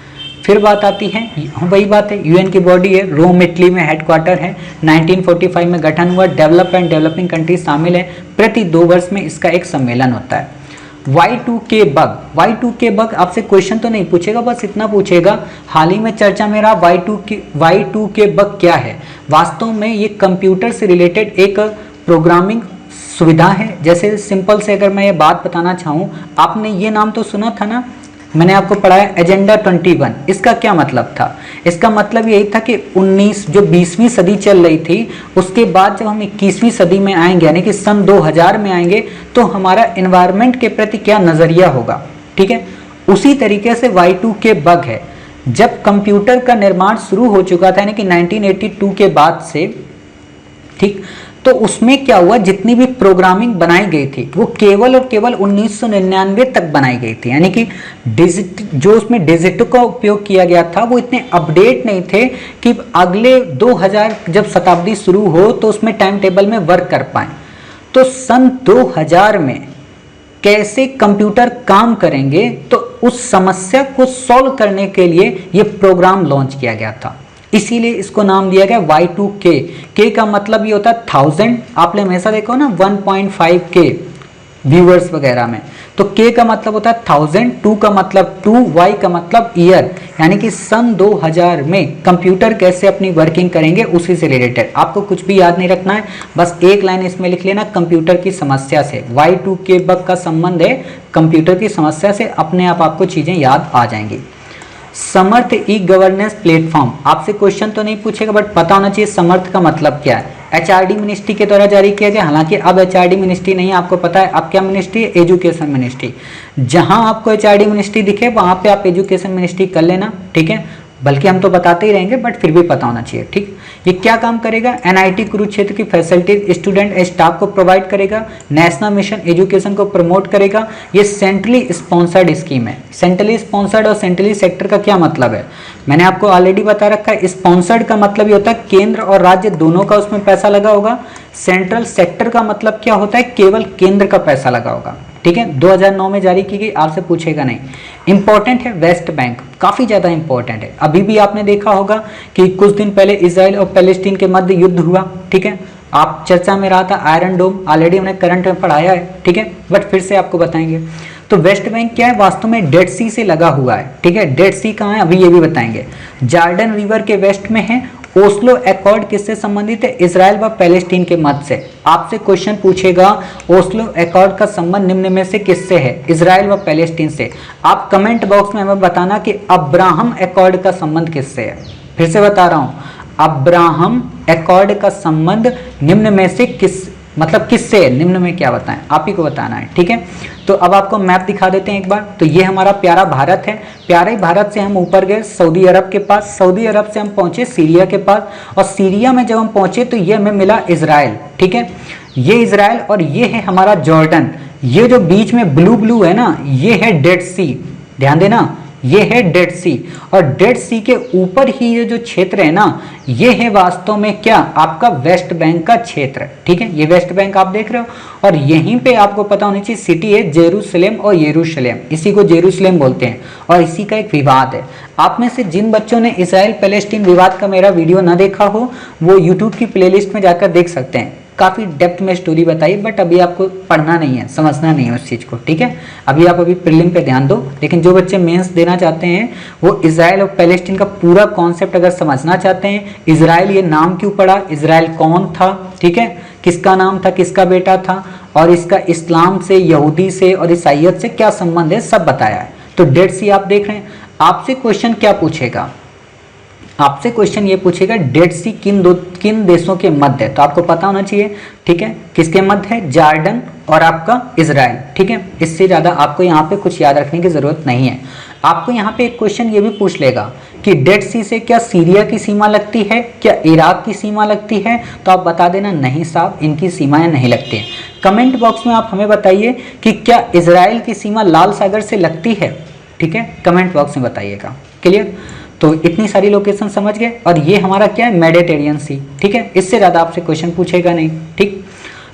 फिर बात आती है, वही बात है, यूएन की बॉडी है, रोम इटली में हेडक्वार्टर है, 1945 में गठन हुआ, डेवलप एंड डेवलपिंग कंट्री शामिल है, प्रति 2 वर्ष में इसका एक सम्मेलन होता है। Y2K बग, Y2K बग आपसे क्वेश्चन तो नहीं पूछेगा, बस इतना पूछेगा हाल ही में चर्चा में रहा Y2K बग क्या है। वास्तव में ये कंप्यूटर से रिलेटेड एक प्रोग्रामिंग सुविधा है। जैसे सिंपल से अगर मैं ये बात बताना चाहूँ, आपने ये नाम तो सुना था ना, मैंने आपको पढ़ाया एजेंडा 21। इसका क्या मतलब था? इसका मतलब यही था कि 20वीं सदी चल रही थी, उसके बाद जब हम 21वीं सदी में आएंगे, यानी कि सन 2000 में आएंगे, तो हमारा एनवायरनमेंट के प्रति क्या नज़रिया होगा। ठीक है, उसी तरीके से Y2K बग है। जब कंप्यूटर का निर्माण शुरू हो चुका था, यानी कि 1982 के बाद से, ठीक, तो उसमें क्या हुआ, जितनी भी प्रोग्रामिंग बनाई गई थी वो केवल और केवल 1999 तक बनाई गई थी। यानी कि जो उसमें डिजिट का उपयोग किया गया था वो इतने अपडेट नहीं थे कि अगले 2000 जब शताब्दी शुरू हो तो उसमें टाइम टेबल में वर्क कर पाए। तो सन 2000 में कैसे कंप्यूटर काम करेंगे, तो उस समस्या को सॉल्व करने के लिए ये प्रोग्राम लॉन्च किया गया था। इसीलिए इसको नाम दिया गया Y2K। K का मतलब ये होता है 1000, आपने हमेशा देखो ना 1.5K व्यूअर्स वगैरह में, तो K का मतलब होता है 1000, 2 का मतलब 2, Y का मतलब ईयर, यानी कि सन 2000 में कंप्यूटर कैसे अपनी वर्किंग करेंगे उसी से रिलेटेड। आपको कुछ भी याद नहीं रखना है, बस एक लाइन इसमें लिख लेना, कंप्यूटर की समस्या से। Y2K बग का संबंध है कंप्यूटर की समस्या से, अपने आप आपको चीज़ें याद आ जाएंगी। समर्थ ई गवर्नेंस प्लेटफॉर्म, आपसे क्वेश्चन तो नहीं पूछेगा बट पता होना चाहिए समर्थ का मतलब क्या है। HRD मिनिस्ट्री के द्वारा जारी किया गया, हालांकि अब HRD मिनिस्ट्री नहीं है, आपको पता है अब क्या मिनिस्ट्री है, एजुकेशन मिनिस्ट्री। जहां आपको HRD मिनिस्ट्री दिखे वहां पे आप एजुकेशन मिनिस्ट्री कर लेना, ठीक है, बल्कि हम तो बताते ही रहेंगे बट फिर भी पता होना चाहिए। ठीक, ये क्या काम करेगा, NIT कुरुक्षेत्र की फैसिलिटीज स्टूडेंट स्टाफ को प्रोवाइड करेगा, नेशनल मिशन एजुकेशन को प्रमोट करेगा। ये सेंट्रली स्पॉन्सर्ड स्कीम है। सेंट्रली स्पॉन्सर्ड और सेंट्रली सेक्टर का क्या मतलब है, मैंने आपको ऑलरेडी बता रखा है। स्पॉन्सर्ड का मतलब ये होता है केंद्र और राज्य दोनों का उसमें पैसा लगा होगा। सेंट्रल सेक्टर का मतलब क्या होता है, केवल केंद्र का पैसा लगा होगा। ठीक है, 2009 में जारी की गई, आपसे पूछेगा नहीं। इंपॉर्टेंट है वेस्ट बैंक, काफ़ी ज़्यादा इंपॉर्टेंट है। अभी भी आपने देखा होगा कि कुछ दिन पहले इजराइल और पैलेस्टीन के मध्य युद्ध हुआ, ठीक है, आप चर्चा में रहा था आयरन डोम, ऑलरेडी हमने करंट में पढ़ाया है, ठीक है, बट फिर से आपको बताएंगे। तो वेस्ट बैंक क्या है, वास्तव में डेड सी से लगा हुआ है। ठीक है, डेड सी कहाँ है अभी ये भी बताएंगे। जॉर्डन रिवर के वेस्ट में है। ओस्लो एकॉर्ड किससे संबंधित है, इजराइल व पैलेस्टीन के मध्य से। आपसे क्वेश्चन पूछेगा ओस्लो एकॉर्ड का संबंध निम्न में से किससे है, इजराइल व पैलेस्टीन से। आप कमेंट बॉक्स में हमें बताना कि अब्राहम एकॉर्ड का संबंध किससे है। फिर से बता रहा हूं, अब्राहम एकॉर्ड का संबंध निम्न में से किससे है, निम्न में क्या बताएं, आप ही को बताना है। ठीक है, तो अब आपको मैप दिखा देते हैं एक बार। तो ये हमारा प्यारा भारत है, प्यारे भारत से हम ऊपर गए सऊदी अरब के पास, सऊदी अरब से हम पहुंचे सीरिया के पास, और सीरिया में जब हम पहुंचे तो ये हमें मिला इजराइल। ठीक है, ये इजराइल, और ये है हमारा जॉर्डन। ये जो बीच में ब्लू ब्लू है ना, ये है डेड सी, ध्यान देना, ये है डेड सी। और डेड सी के ऊपर ही ये जो क्षेत्र है ना, ये है वास्तव में क्या, आपका वेस्ट बैंक का क्षेत्र। ठीक है, ये वेस्ट बैंक आप देख रहे हो, और यहीं पे आपको पता होनी चाहिए सिटी है जेरूसलेम और यरूशलेम, इसी को जेरूसलेम बोलते हैं, और इसी का एक विवाद है। आप में से जिन बच्चों ने इजराइल पैलेस्टीन विवाद का मेरा वीडियो ना देखा हो, वो यूट्यूब की प्लेलिस्ट में जाकर देख सकते हैं, काफ़ी डेप्थ में स्टोरी बताई, बट अभी आपको पढ़ना नहीं है, समझना नहीं है उस चीज़ को। ठीक है, अभी आप प्रीलिम पे ध्यान दो, लेकिन जो बच्चे मेंस देना चाहते हैं वो इजराइल और पैलेस्टीन का पूरा कॉन्सेप्ट अगर समझना चाहते हैं, इजराइल ये नाम क्यों पड़ा, इजराइल कौन था, ठीक है, किसका नाम था, किसका बेटा था, और इसका इस्लाम से, यहूदी से और ईसाइयत से क्या संबंध है, सब बताया है। तो डेड सी आप देख रहे हैं। आपसे क्वेश्चन क्या पूछेगा, आपसे क्वेश्चन ये पूछेगा डेड सी किन देशों के मध्य है, तो आपको पता होना चाहिए। ठीक है, किसके मध्य है, जॉर्डन और आपका इजराइल। ठीक है, इससे ज़्यादा आपको यहाँ पे कुछ याद रखने की ज़रूरत नहीं है। आपको यहाँ पे एक क्वेश्चन ये भी पूछ लेगा कि डेड सी से क्या सीरिया की सीमा लगती है, क्या इराक की सीमा लगती है, तो आप बता देना नहीं साहब, इनकी सीमाएं नहीं लगती हैं। कमेंट बॉक्स में आप हमें बताइए कि क्या इजराइल की सीमा लाल सागर से लगती है। ठीक है, कमेंट बॉक्स में बताइएगा। क्लियर, तो इतनी सारी लोकेशन समझ गए, और ये हमारा क्या है, मेडिटेरियन सी। ठीक है, इससे ज़्यादा आपसे क्वेश्चन पूछेगा नहीं। ठीक,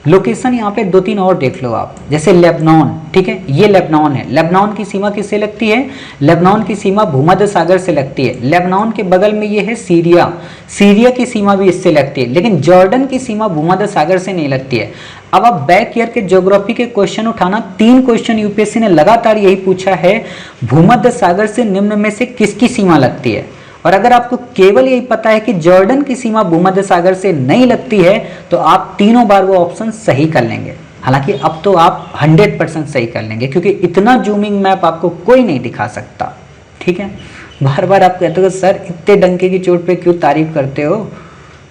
लोकेशन यहाँ पे 2-3 और देख लो आप, जैसे लेबनान, ठीक है, ये लेबनान है। लेबनान की सीमा किससे लगती है? लेबनान की सीमा भूमध्य सागर से लगती है। लेबनान के बगल में ये है सीरिया, सीरिया की सीमा भी इससे लगती है, लेकिन जॉर्डन की सीमा भूमध्य सागर से नहीं लगती है। अब आप बैक ईयर के ज्योग्राफी के क्वेश्चन उठाना, 3 क्वेश्चन यूपीएससी ने लगातार यही पूछा है, भूमध्य सागर से निम्न में से किसकी सीमा लगती है। और अगर आपको केवल यही पता है कि जॉर्डन की सीमा भूमध्य सागर से नहीं लगती है, तो आप तीनों बार वो ऑप्शन सही कर लेंगे। हालांकि अब तो आप 100% सही कर लेंगे, क्योंकि इतना जूमिंग मैप आपको कोई नहीं दिखा सकता, ठीक है। बार बार आप कहते हो सर इतने डंके की चोट पे क्यों तारीफ करते हो,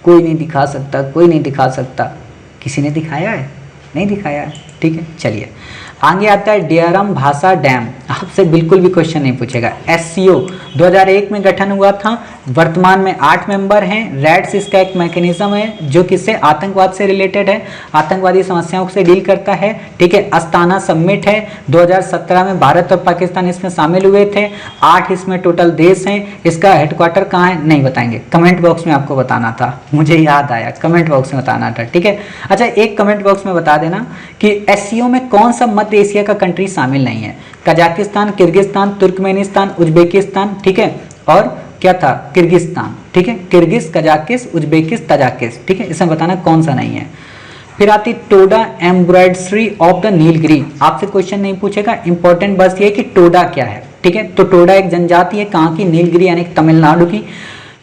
कोई नहीं दिखा सकता, कोई नहीं दिखा सकता। किसी ने दिखाया है? नहीं दिखाया है, ठीक है। चलिए आगे आता है डियारम भाषा डैम, आपसे बिल्कुल भी क्वेश्चन नहीं पूछेगा। एससीओ 2001 में गठन हुआ था, वर्तमान में 8 मेंबर हैं। रैड्स इसका एक मैकेनिज्म है जो किससे, आतंकवाद से रिलेटेड है, आतंकवादी समस्याओं से डील करता है, ठीक है। अस्ताना समिट है, 2017 में भारत और पाकिस्तान इसमें शामिल हुए थे। 8 इसमें टोटल देश हैं। इसका हेडक्वार्टर कहाँ है नहीं बताएंगे, कमेंट बॉक्स में आपको बताना था, मुझे याद आया, कमेंट बॉक्स में बताना था, ठीक है। अच्छा एक कमेंट बॉक्स में बता देना कि एससीओ में कौन सा मध्य एशिया का कंट्री शामिल नहीं है। कजाकिस्तान, किर्गिस्तान, तुर्कमेनिस्तान, उज्बेकिस्तान, ठीक है, और क्या था, किर्गिस्तान, ठीक है। किर्गिस, कजाकिस, उज्बेकिस, तजाकिस, ठीक है। इसमें बताना कौन सा नहीं है। फिर आती Toda embroidery of the Nilgiri, आपसे क्वेश्चन नहीं पूछेगा, इंपॉर्टेंट बस ये कि टोडा क्या है, ठीक है। तो टोडा एक जनजाति है, कहाँ की, नीलगिरी यानी तमिलनाडु की।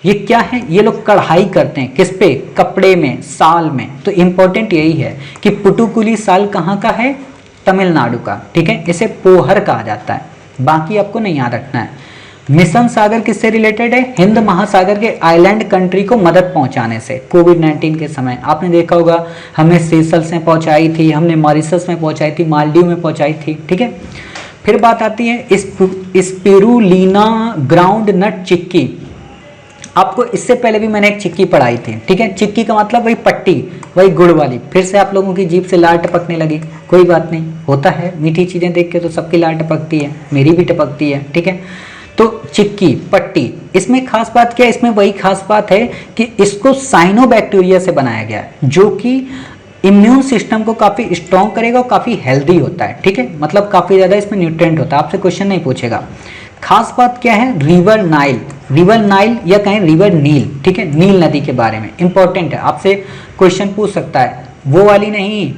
ये क्या है, ये लोग कढ़ाई करते हैं, किस पे, कपड़े में, साल में। तो इंपॉर्टेंट यही है कि पुटुकुली साल कहाँ का है, तमिलनाडु का, ठीक है। इसे पोहर कहा जाता है, बाकी आपको नहीं याद रखना है। मिशन सागर किससे रिलेटेड है, हिंद महासागर के आइलैंड कंट्री को मदद पहुंचाने से। कोविड-19 के समय आपने देखा होगा, हमने सेशल्स में पहुंचाई थी, हमने मॉरिशस में पहुंचाई थी, मालदीव में पहुंचाई थी, ठीक है। फिर बात आती है स्पिरुलिना ग्राउंड नट चिक्की, आपको इससे पहले भी मैंने एक चिक्की पढ़ाई थी, ठीक है। चिक्की का मतलब वही पट्टी, वही गुड़ वाली। फिर से आप लोगों की जीभ से लार टपकने लगी, कोई बात नहीं, होता है, मीठी चीजें देख के तो सबकी लार टपकती है, मेरी भी टपकती है, ठीक है। तो चिक्की, पट्टी, इसमें खास बात क्या है, इसमें वही खास बात है कि इसको साइनोबैक्टीरिया से बनाया गया है, जो कि इम्यून सिस्टम को काफी स्ट्रॉन्ग करेगा और काफी हेल्दी होता है, ठीक है। मतलब काफी ज्यादा इसमें न्यूट्रिएंट होता है, आपसे क्वेश्चन नहीं पूछेगा। खास बात क्या है, रिवर नाइल, रिवर नाइल या कहें रिवर नील, ठीक है, नील नदी के बारे में इंपॉर्टेंट है, आपसे क्वेश्चन पूछ सकता है। वो वाली नहीं,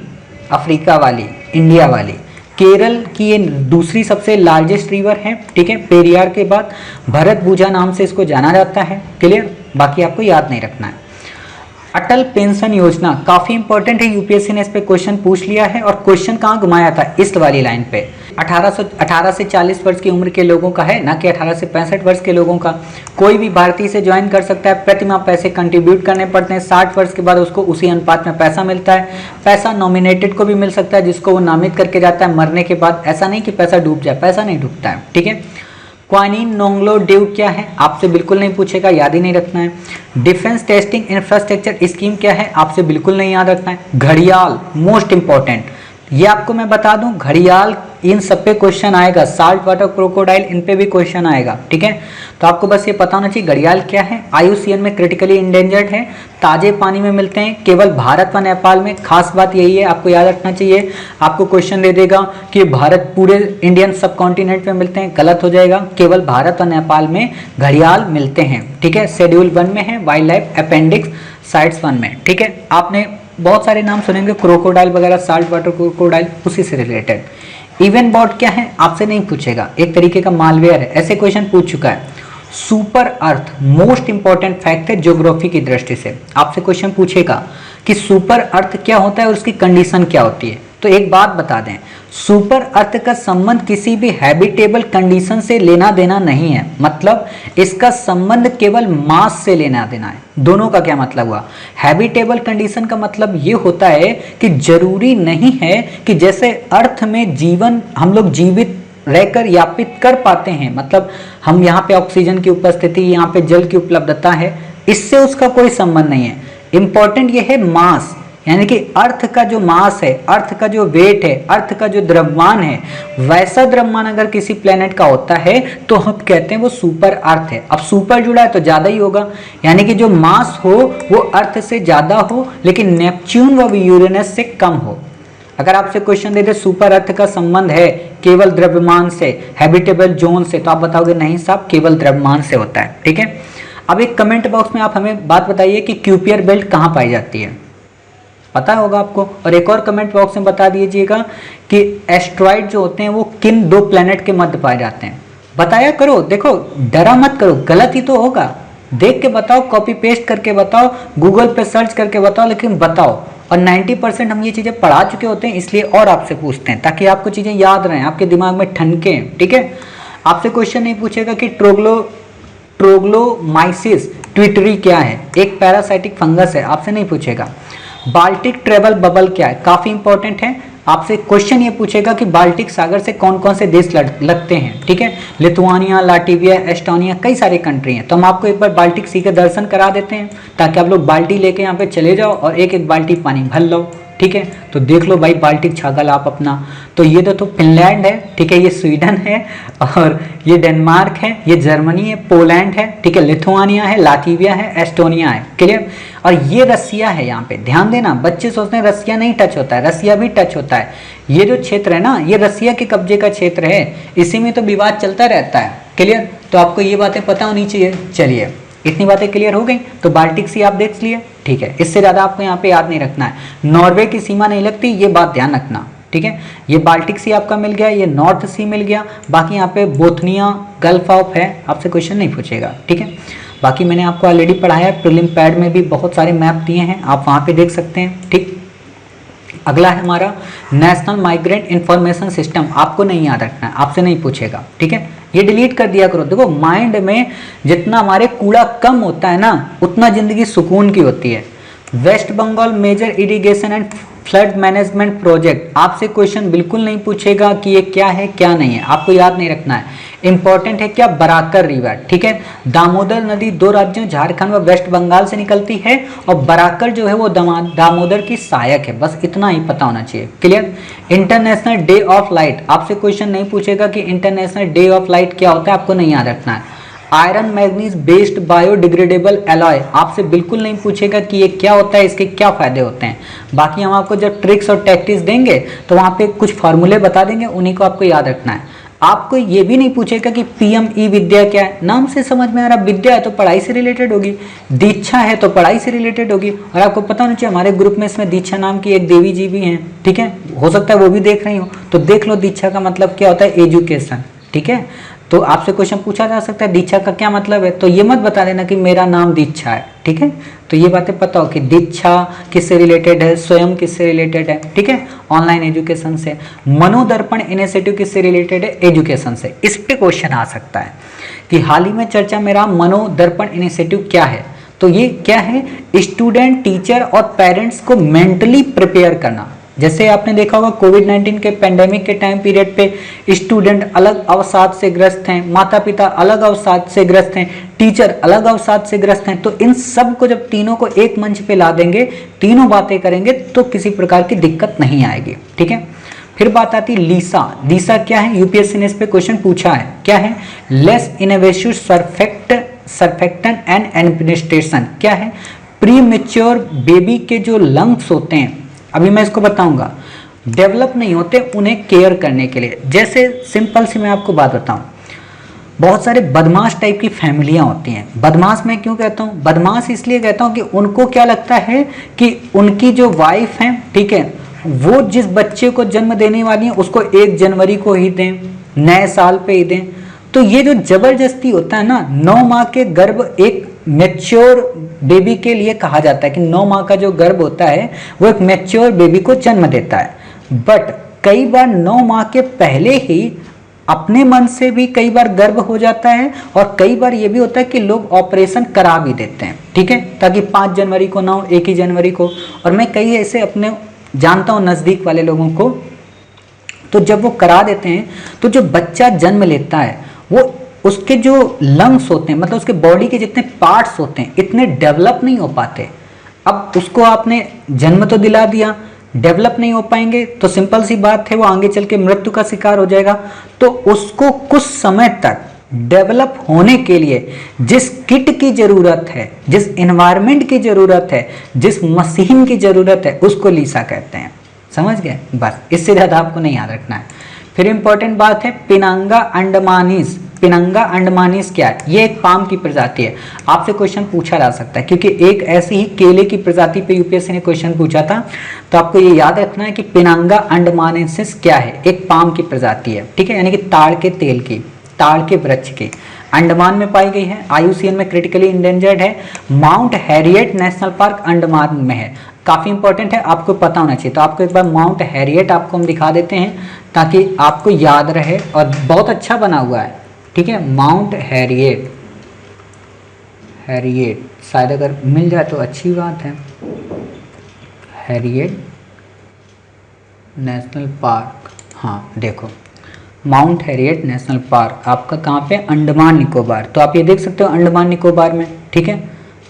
अफ्रीका वाली, इंडिया वाली। केरल की ये दूसरी सबसे लार्जेस्ट रिवर है, ठीक है, पेरियार के बाद। भरतभुजा नाम से इसको जाना जाता है, क्लियर, बाकी आपको याद नहीं रखना है। अटल पेंशन योजना काफी इंपॉर्टेंट है, यूपीएससी ने इस पे क्वेश्चन पूछ लिया है। और क्वेश्चन कहाँ घुमाया था, इस वाली लाइन पे। 18 से 40 वर्ष की उम्र के लोगों का है, ना कि 18 से 65 वर्ष के लोगों का। कोई भी भारतीय से ज्वाइन कर सकता है, प्रति माह पैसे कंट्रीब्यूट करने पड़ते हैं। 60 वर्ष के बाद उसको उसी अनुपात में पैसा मिलता है। पैसा नॉमिनेटेड को भी मिल सकता है, जिसको वो नामित करके जाता है मरने के बाद। ऐसा नहीं कि पैसा डूब जाए, पैसा नहीं डूबता है, ठीक है। क्वानिन नोंगलो ड्यू क्या है, आपसे बिल्कुल नहीं पूछेगा, याद ही नहीं रखना है। डिफेंस टेस्टिंग इंफ्रास्ट्रक्चर स्कीम क्या है, आपसे बिल्कुल नहीं याद रखना है। घड़ियाल मोस्ट इंपॉर्टेंट, ये आपको मैं बता दूं, घड़ियाल इन सब पे क्वेश्चन आएगा। साल्ट वाटर क्रोकोडाइल, इन पे भी क्वेश्चन आएगा, ठीक है। तो आपको बस ये पता होना चाहिए घड़ियाल क्या है। IUCN में क्रिटिकली इंडेंजर्ड है, ताजे पानी में मिलते हैं, केवल भारत व नेपाल में। खास बात यही है, आपको याद रखना चाहिए। आपको क्वेश्चन दे देगा कि भारत पूरे इंडियन सब कॉन्टिनेंट में मिलते हैं, गलत हो जाएगा। केवल भारत और नेपाल में घड़ियाल मिलते हैं, ठीक है। शेड्यूल 1 में है, वाइल्ड लाइफ अपेंडिक्स साइट्स 1 में, ठीक है। आपने बहुत सारे नाम सुनेंगे, क्रोकोडाइल वगैरह, साल्ट वाटर क्रोकोडाइल, उसी से रिलेटेड। इवन बॉट क्या है, आपसे नहीं पूछेगा, एक तरीके का मालवेयर है, ऐसे क्वेश्चन पूछ चुका है। सुपर अर्थ मोस्ट इंपॉर्टेंट फैक्ट है ज्योग्राफी की दृष्टि से, आपसे क्वेश्चन पूछेगा कि सुपर अर्थ क्या होता है और उसकी कंडीशन क्या होती है। तो एक बात बता दें, सुपर अर्थ का संबंध किसी भी हैबिटेबल कंडीशन से लेना देना नहीं है, मतलब इसका संबंध केवल मास से लेना देना है। दोनों का क्या मतलब हुआ, हैबिटेबल कंडीशन का मतलब ये होता है कि जरूरी नहीं है कि जैसे अर्थ में जीवन हम लोग जीवित रहकर यापित कर पाते हैं, मतलब हम यहाँ पे ऑक्सीजन की उपस्थिति, यहाँ पे जल की उपलब्धता है, इससे उसका कोई संबंध नहीं है। इंपॉर्टेंट ये है मास, यानी कि अर्थ का जो मास है, अर्थ का जो वेट है, अर्थ का जो द्रव्यमान है, वैसा द्रव्यमान अगर किसी प्लेनेट का होता है तो हम कहते हैं वो सुपर अर्थ है। अब सुपर जुड़ा है तो ज्यादा ही होगा, यानी कि जो मास हो वो अर्थ से ज्यादा हो लेकिन नेपच्यून व यूरेनस से कम हो। अगर आपसे क्वेश्चन दे दे सुपर अर्थ का संबंध है केवल द्रव्यमान से, हैबिटेबल जोन से, तो आप बताओगे नहीं साहब केवल द्रव्यमान से होता है। ठीक है, अब एक कमेंट बॉक्स में आप हमें बात बताइए कि क्यूपियर बेल्ट कहाँ पाई जाती है, पता होगा आपको। और एक और कमेंट बॉक्स में बता दीजिएगा कि एस्ट्रॉइड जो होते हैं वो किन दो प्लेनेट के मध्य पाए जाते हैं, बताया करो। देखो डरा मत करो, गलत ही तो होगा, देख के बताओ, कॉपी पेस्ट करके बताओ, गूगल पे सर्च करके बताओ, लेकिन बताओ। और 90% हम ये चीज़ें पढ़ा चुके होते हैं इसलिए और आपसे पूछते हैं ताकि आपको चीज़ें याद रहें, आपके दिमाग में ठनकें। ठीक है, आपसे क्वेश्चन नहीं पूछेगा कि ट्रोग्लोमाइसिस ट्विटरी क्या है, एक पैरासाइटिक फंगस है, आपसे नहीं पूछेगा। बाल्टिक ट्रेवल बबल क्या है, काफ़ी इंपॉर्टेंट है। आपसे क्वेश्चन ये पूछेगा कि बाल्टिक सागर से कौन कौन से देश लगते हैं। ठीक है, लिथुआनिया, लाटविया, एस्टोनिया, कई सारे कंट्री हैं। तो हम आपको एक बार बाल्टिक सी के दर्शन करा देते हैं ताकि आप लोग बाल्टी लेके यहाँ पे चले जाओ और एक एक बाल्टी पानी भर लो। ठीक है, तो देख लो भाई बाल्टिक छागल आप अपना। तो ये तो फिनलैंड है, ठीक है, ये स्वीडन है, और ये डेनमार्क है, ये जर्मनी है, पोलैंड है, ठीक है, लिथुआनिया है, लातविया है, एस्टोनिया है। क्लियर, और ये रसिया है। यहाँ पे ध्यान देना, बच्चे सोचते हैं रसिया नहीं टच होता है, रसिया भी टच होता है। ये जो क्षेत्र है ना, ये रसिया के कब्जे का क्षेत्र है, इसी में तो विवाद चलता रहता है। क्लियर, तो आपको ये बातें पता होनी चाहिए। चलिए, इतनी बातें क्लियर हो गई। तो बाल्टिक सी आप देख लिए, ठीक है, इससे ज़्यादा आपको यहाँ पे याद नहीं रखना है। नॉर्वे की सीमा नहीं लगती, ये बात ध्यान रखना। ठीक है, ये बाल्टिक सी आपका मिल गया, ये नॉर्थ सी मिल गया, बाकी यहाँ पे बोथनिया, गल्फ ऑफ है, आपसे क्वेश्चन नहीं पूछेगा। ठीक है, बाकी मैंने आपको ऑलरेडी पढ़ाया है, प्रीलिम पैड में भी बहुत सारे मैप दिए हैं, आप वहाँ पे देख सकते हैं। ठीक, अगला है हमारा नेशनल माइग्रेंट इंफॉर्मेशन सिस्टम, आपको नहीं याद रखना है, आपसे नहीं पूछेगा। ठीक है, ये डिलीट कर दिया करो। देखो माइंड में जितना हमारे कूड़ा कम होता है ना, उतना जिंदगी सुकून की होती है। West Bengal major irrigation and flood management project, आपसे क्वेश्चन बिल्कुल नहीं पूछेगा कि ये क्या है क्या नहीं है, आपको याद नहीं रखना है। इंपॉर्टेंट है क्या, बराकर रिवर। ठीक है, दामोदर नदी दो राज्यों झारखंड व वेस्ट बंगाल से निकलती है और बराकर जो है वो दामोदर की सहायक है, बस इतना ही पता होना चाहिए। Clear, international day of light, आपसे क्वेश्चन नहीं पूछेगा कि इंटरनेशनल डे ऑफ लाइट क्या होता है, आपको नहीं याद रखना है। Iron manganese based biodegradable alloy, आपसे बिल्कुल नहीं पूछेगा कि ये क्या होता है, इसके क्या फायदे होते हैं। बाकी हम आपको जब ट्रिक्स और टैक्टिक्स देंगे तो वहाँ पे कुछ फार्मूले बता देंगे, उन्हीं को आपको याद रखना है। आपको ये भी नहीं पूछेगा कि पीएमई विद्या क्या है, नाम से समझ में आ रहा, विद्या है तो पढ़ाई से रिलेटेड होगी, दीक्षा है तो पढ़ाई से रिलेटेड होगी। और आपको पता होना चाहिए हमारे ग्रुप में इसमें दीक्षा नाम की एक देवी जी भी हैं। ठीक है, हो सकता है वो भी देख रही हो, तो देख लो दीक्षा का मतलब क्या होता है, एजुकेशन। ठीक है, तो आपसे क्वेश्चन पूछा जा सकता है दीक्षा का क्या मतलब है, तो ये मत बता देना कि मेरा नाम दीक्षा है। ठीक है, तो ये बातें पता हो कि दीक्षा किससे रिलेटेड है, स्वयं किससे रिलेटेड है। ठीक है, ऑनलाइन एजुकेशन से। मनोदर्पण इनिशिएटिव किससे रिलेटेड है, एजुकेशन से। इस पे क्वेश्चन आ सकता है कि हाल ही में चर्चा में रहा मनोदर्पण इनिशिएटिव क्या है, तो ये क्या है, स्टूडेंट, टीचर और पेरेंट्स को मेंटली प्रिपेयर करना। जैसे आपने देखा होगा कोविड-19 के पेंडेमिक के टाइम पीरियड पे स्टूडेंट अलग अवसाद से ग्रस्त हैं, माता पिता अलग अवसाद से ग्रस्त हैं, टीचर अलग अवसाद से ग्रस्त हैं, तो इन सब को जब तीनों को एक मंच पे ला देंगे, तीनों बातें करेंगे तो किसी प्रकार की दिक्कत नहीं आएगी। ठीक है, फिर बात आती है लीसा। लीसा क्या है, यूपीएससी ने इस पे क्वेश्चन पूछा है, क्या है, less invasive surfactant and administration. क्या है, प्री मेच्योर बेबी के जो लंग्स होते हैं, अभी मैं इसको बताऊंगा, डेवलप नहीं होते उन्हें केयर करने के लिए। जैसे सिंपल सी मैं आपको बात बताऊं, बहुत सारे बदमाश टाइप की फैमिलियां होती हैं। बदमाश मैं क्यों कहता हूं, बदमाश इसलिए कहता हूं कि उनको क्या लगता है कि उनकी जो वाइफ है, ठीक है, वो जिस बच्चे को जन्म देने वाली है उसको 1 जनवरी को ही दें, नए साल पे ही दें। तो ये जो जबरदस्ती होता है ना, 9 माह के गर्भ एक मैच्योर बेबी के लिए कहा जाता है कि 9 माह का जो गर्भ होता है वो एक मैच्योर बेबी को जन्म देता है। बट कई बार 9 माह के पहले ही अपने मन से भी कई बार गर्भ हो जाता है, और कई बार ये भी होता है कि लोग ऑपरेशन करा भी देते हैं। ठीक है, ताकि 5 जनवरी को ना हो, 1 ही जनवरी को। और मैं कई ऐसे अपने जानता हूँ नज़दीक वाले लोगों को, तो जब वो करा देते हैं तो जो बच्चा जन्म लेता है वो उसके जो लंग्स होते हैं, मतलब उसके बॉडी के जितने पार्ट्स होते हैं, इतने डेवलप नहीं हो पाते। अब उसको आपने जन्म तो दिला दिया, डेवलप नहीं हो पाएंगे तो सिंपल सी बात है वो आगे चल के मृत्यु का शिकार हो जाएगा। तो उसको कुछ समय तक डेवलप होने के लिए जिस किट की जरूरत है, जिस एनवायरनमेंट की जरूरत है, जिस मशीन की जरूरत है, उसको लीसा कहते हैं। समझ गए? बस इससे ज्यादा आपको नहीं याद रखना है। फिर इंपॉर्टेंट बात है पिनांगा अंडमानीज। पिनांगा अंडमानीज क्या है? ये एक पाम की प्रजाति है। आपसे क्वेश्चन पूछा जा सकता है क्योंकि एक ऐसी ही केले की प्रजाति पे यूपीएससी ने क्वेश्चन पूछा था। तो आपको ये याद रखना है कि पिनांगा अंडमानेंसिस क्या है? एक पाम की प्रजाति है, ठीक है, यानी कि ताड़ के तेल की, ताड़ के वृक्ष की, अंडमान में पाई गई है, IUCN में क्रिटिकली इंडेंजर्ड है, mount Harriet national park Andaman में है। काफी इंपॉर्टेंट है, आपको पता होना चाहिए। तो आपको एक बार माउंट हैरियट आपको हम दिखा देते हैं ताकि आपको याद रहे, और बहुत अच्छा बना हुआ है, ठीक है। माउंट हैरियट, हैरियट शायद अगर मिल जाए तो अच्छी बात है। हैरियट नेशनल पार्क, हाँ देखो माउंट हैरियट नेशनल पार्क आपका कहाँ पे? अंडमान निकोबार। तो आप ये देख सकते हो अंडमान निकोबार में, ठीक है।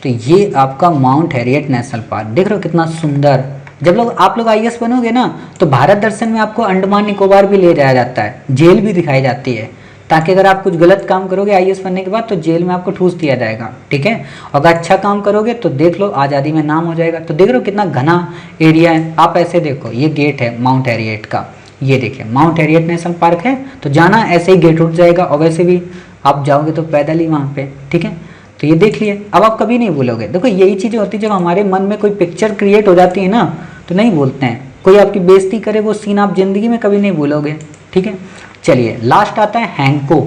तो ये आपका माउंट हैरियट नेशनल पार्क, देख रहे हो कितना सुंदर। जब आप लोग IAS बनोगे ना तो भारत दर्शन में आपको अंडमान निकोबार भी ले जाया जाता है, जेल भी दिखाई जाती है, ताकि अगर आप कुछ गलत काम करोगे IAS बनने के बाद तो जेल में आपको ठूस दिया जाएगा, ठीक है। और अगर अच्छा काम करोगे तो देख लो आज़ादी में नाम हो जाएगा। तो देख रहे हो कितना घना एरिया है। आप ऐसे देखो, ये गेट है माउंट हैरियट का, ये देखिए माउंट हैरियट नेशनल पार्क है, तो जाना ऐसे ही गेट उठ जाएगा, और वैसे भी आप जाओगे तो पैदल ही वहाँ पे, ठीक है। तो ये देख लिए, अब आप कभी नहीं भूलोगे। देखो यही चीज़ें होती है, जब हमारे मन में कोई पिक्चर क्रिएट हो जाती है ना तो नहीं भूलते हैं। कोई आपकी बेइज्जती करे वो सीन आप जिंदगी में कभी नहीं भूलोगे, ठीक है। चलिए लास्ट आता है हैंको।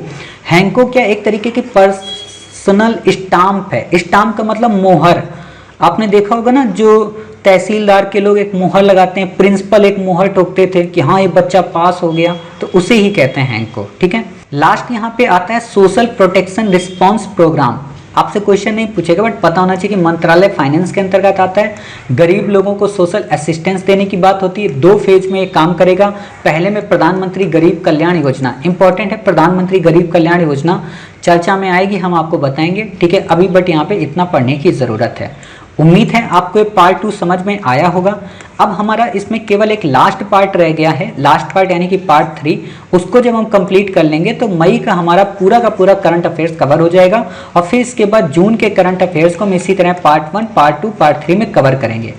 हैंको क्या? एक तरीके की पर्सनल स्टाम्प है। स्टाम्प का मतलब मोहर। आपने देखा होगा ना, जो तहसीलदार के लोग एक मोहर लगाते हैं, प्रिंसिपल एक मोहर ठोकते थे कि हाँ ये बच्चा पास हो गया, तो उसे ही कहते हैं हैंको, ठीक है। लास्ट यहाँ पे आता है सोशल प्रोटेक्शन रिस्पॉन्स प्रोग्राम। आपसे क्वेश्चन नहीं पूछेगा बट पता होना चाहिए कि मंत्रालय फाइनेंस के अंतर्गत आता है। गरीब लोगों को सोशल असिस्टेंस देने की बात होती है। 2 फेज में ये काम करेगा। पहले में प्रधानमंत्री गरीब कल्याण योजना, इंपॉर्टेंट है, प्रधानमंत्री गरीब कल्याण योजना चर्चा में आएगी, हम आपको बताएंगे, ठीक है। अभी बट यहाँ पे इतना पढ़ने की जरूरत है। उम्मीद है आपको ये पार्ट 2 समझ में आया होगा। अब हमारा इसमें केवल एक लास्ट पार्ट रह गया है, लास्ट पार्ट यानी कि पार्ट 3। उसको जब हम कंप्लीट कर लेंगे तो मई का हमारा पूरा का पूरा करंट अफेयर्स कवर हो जाएगा, और फिर इसके बाद जून के करंट अफेयर्स को हम इसी तरह पार्ट 1, पार्ट 2, पार्ट 3 में कवर करेंगे।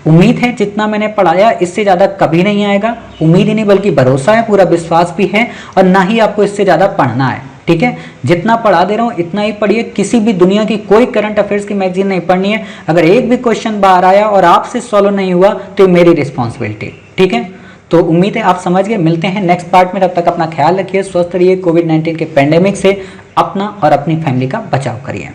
उम्मीद है जितना मैंने पढ़ाया इससे ज़्यादा कभी नहीं आएगा। उम्मीद ही नहीं बल्कि भरोसा है, पूरा विश्वास भी है, और ना ही आपको इससे ज़्यादा पढ़ना है, ठीक है। जितना पढ़ा दे रहा हूँ इतना ही पढ़िए। किसी भी दुनिया की कोई करंट अफेयर्स की मैगजीन नहीं पढ़नी है। अगर एक भी क्वेश्चन बाहर आया और आपसे सॉल्व नहीं हुआ तो मेरी रिस्पॉन्सिबिलिटी, ठीक है। तो उम्मीद है आप समझ गए। मिलते हैं नेक्स्ट पार्ट में, तब तक अपना ख्याल रखिए, स्वस्थ रहिए, कोविड-19 के पेंडेमिक से अपना और अपनी फैमिली का बचाव करिए।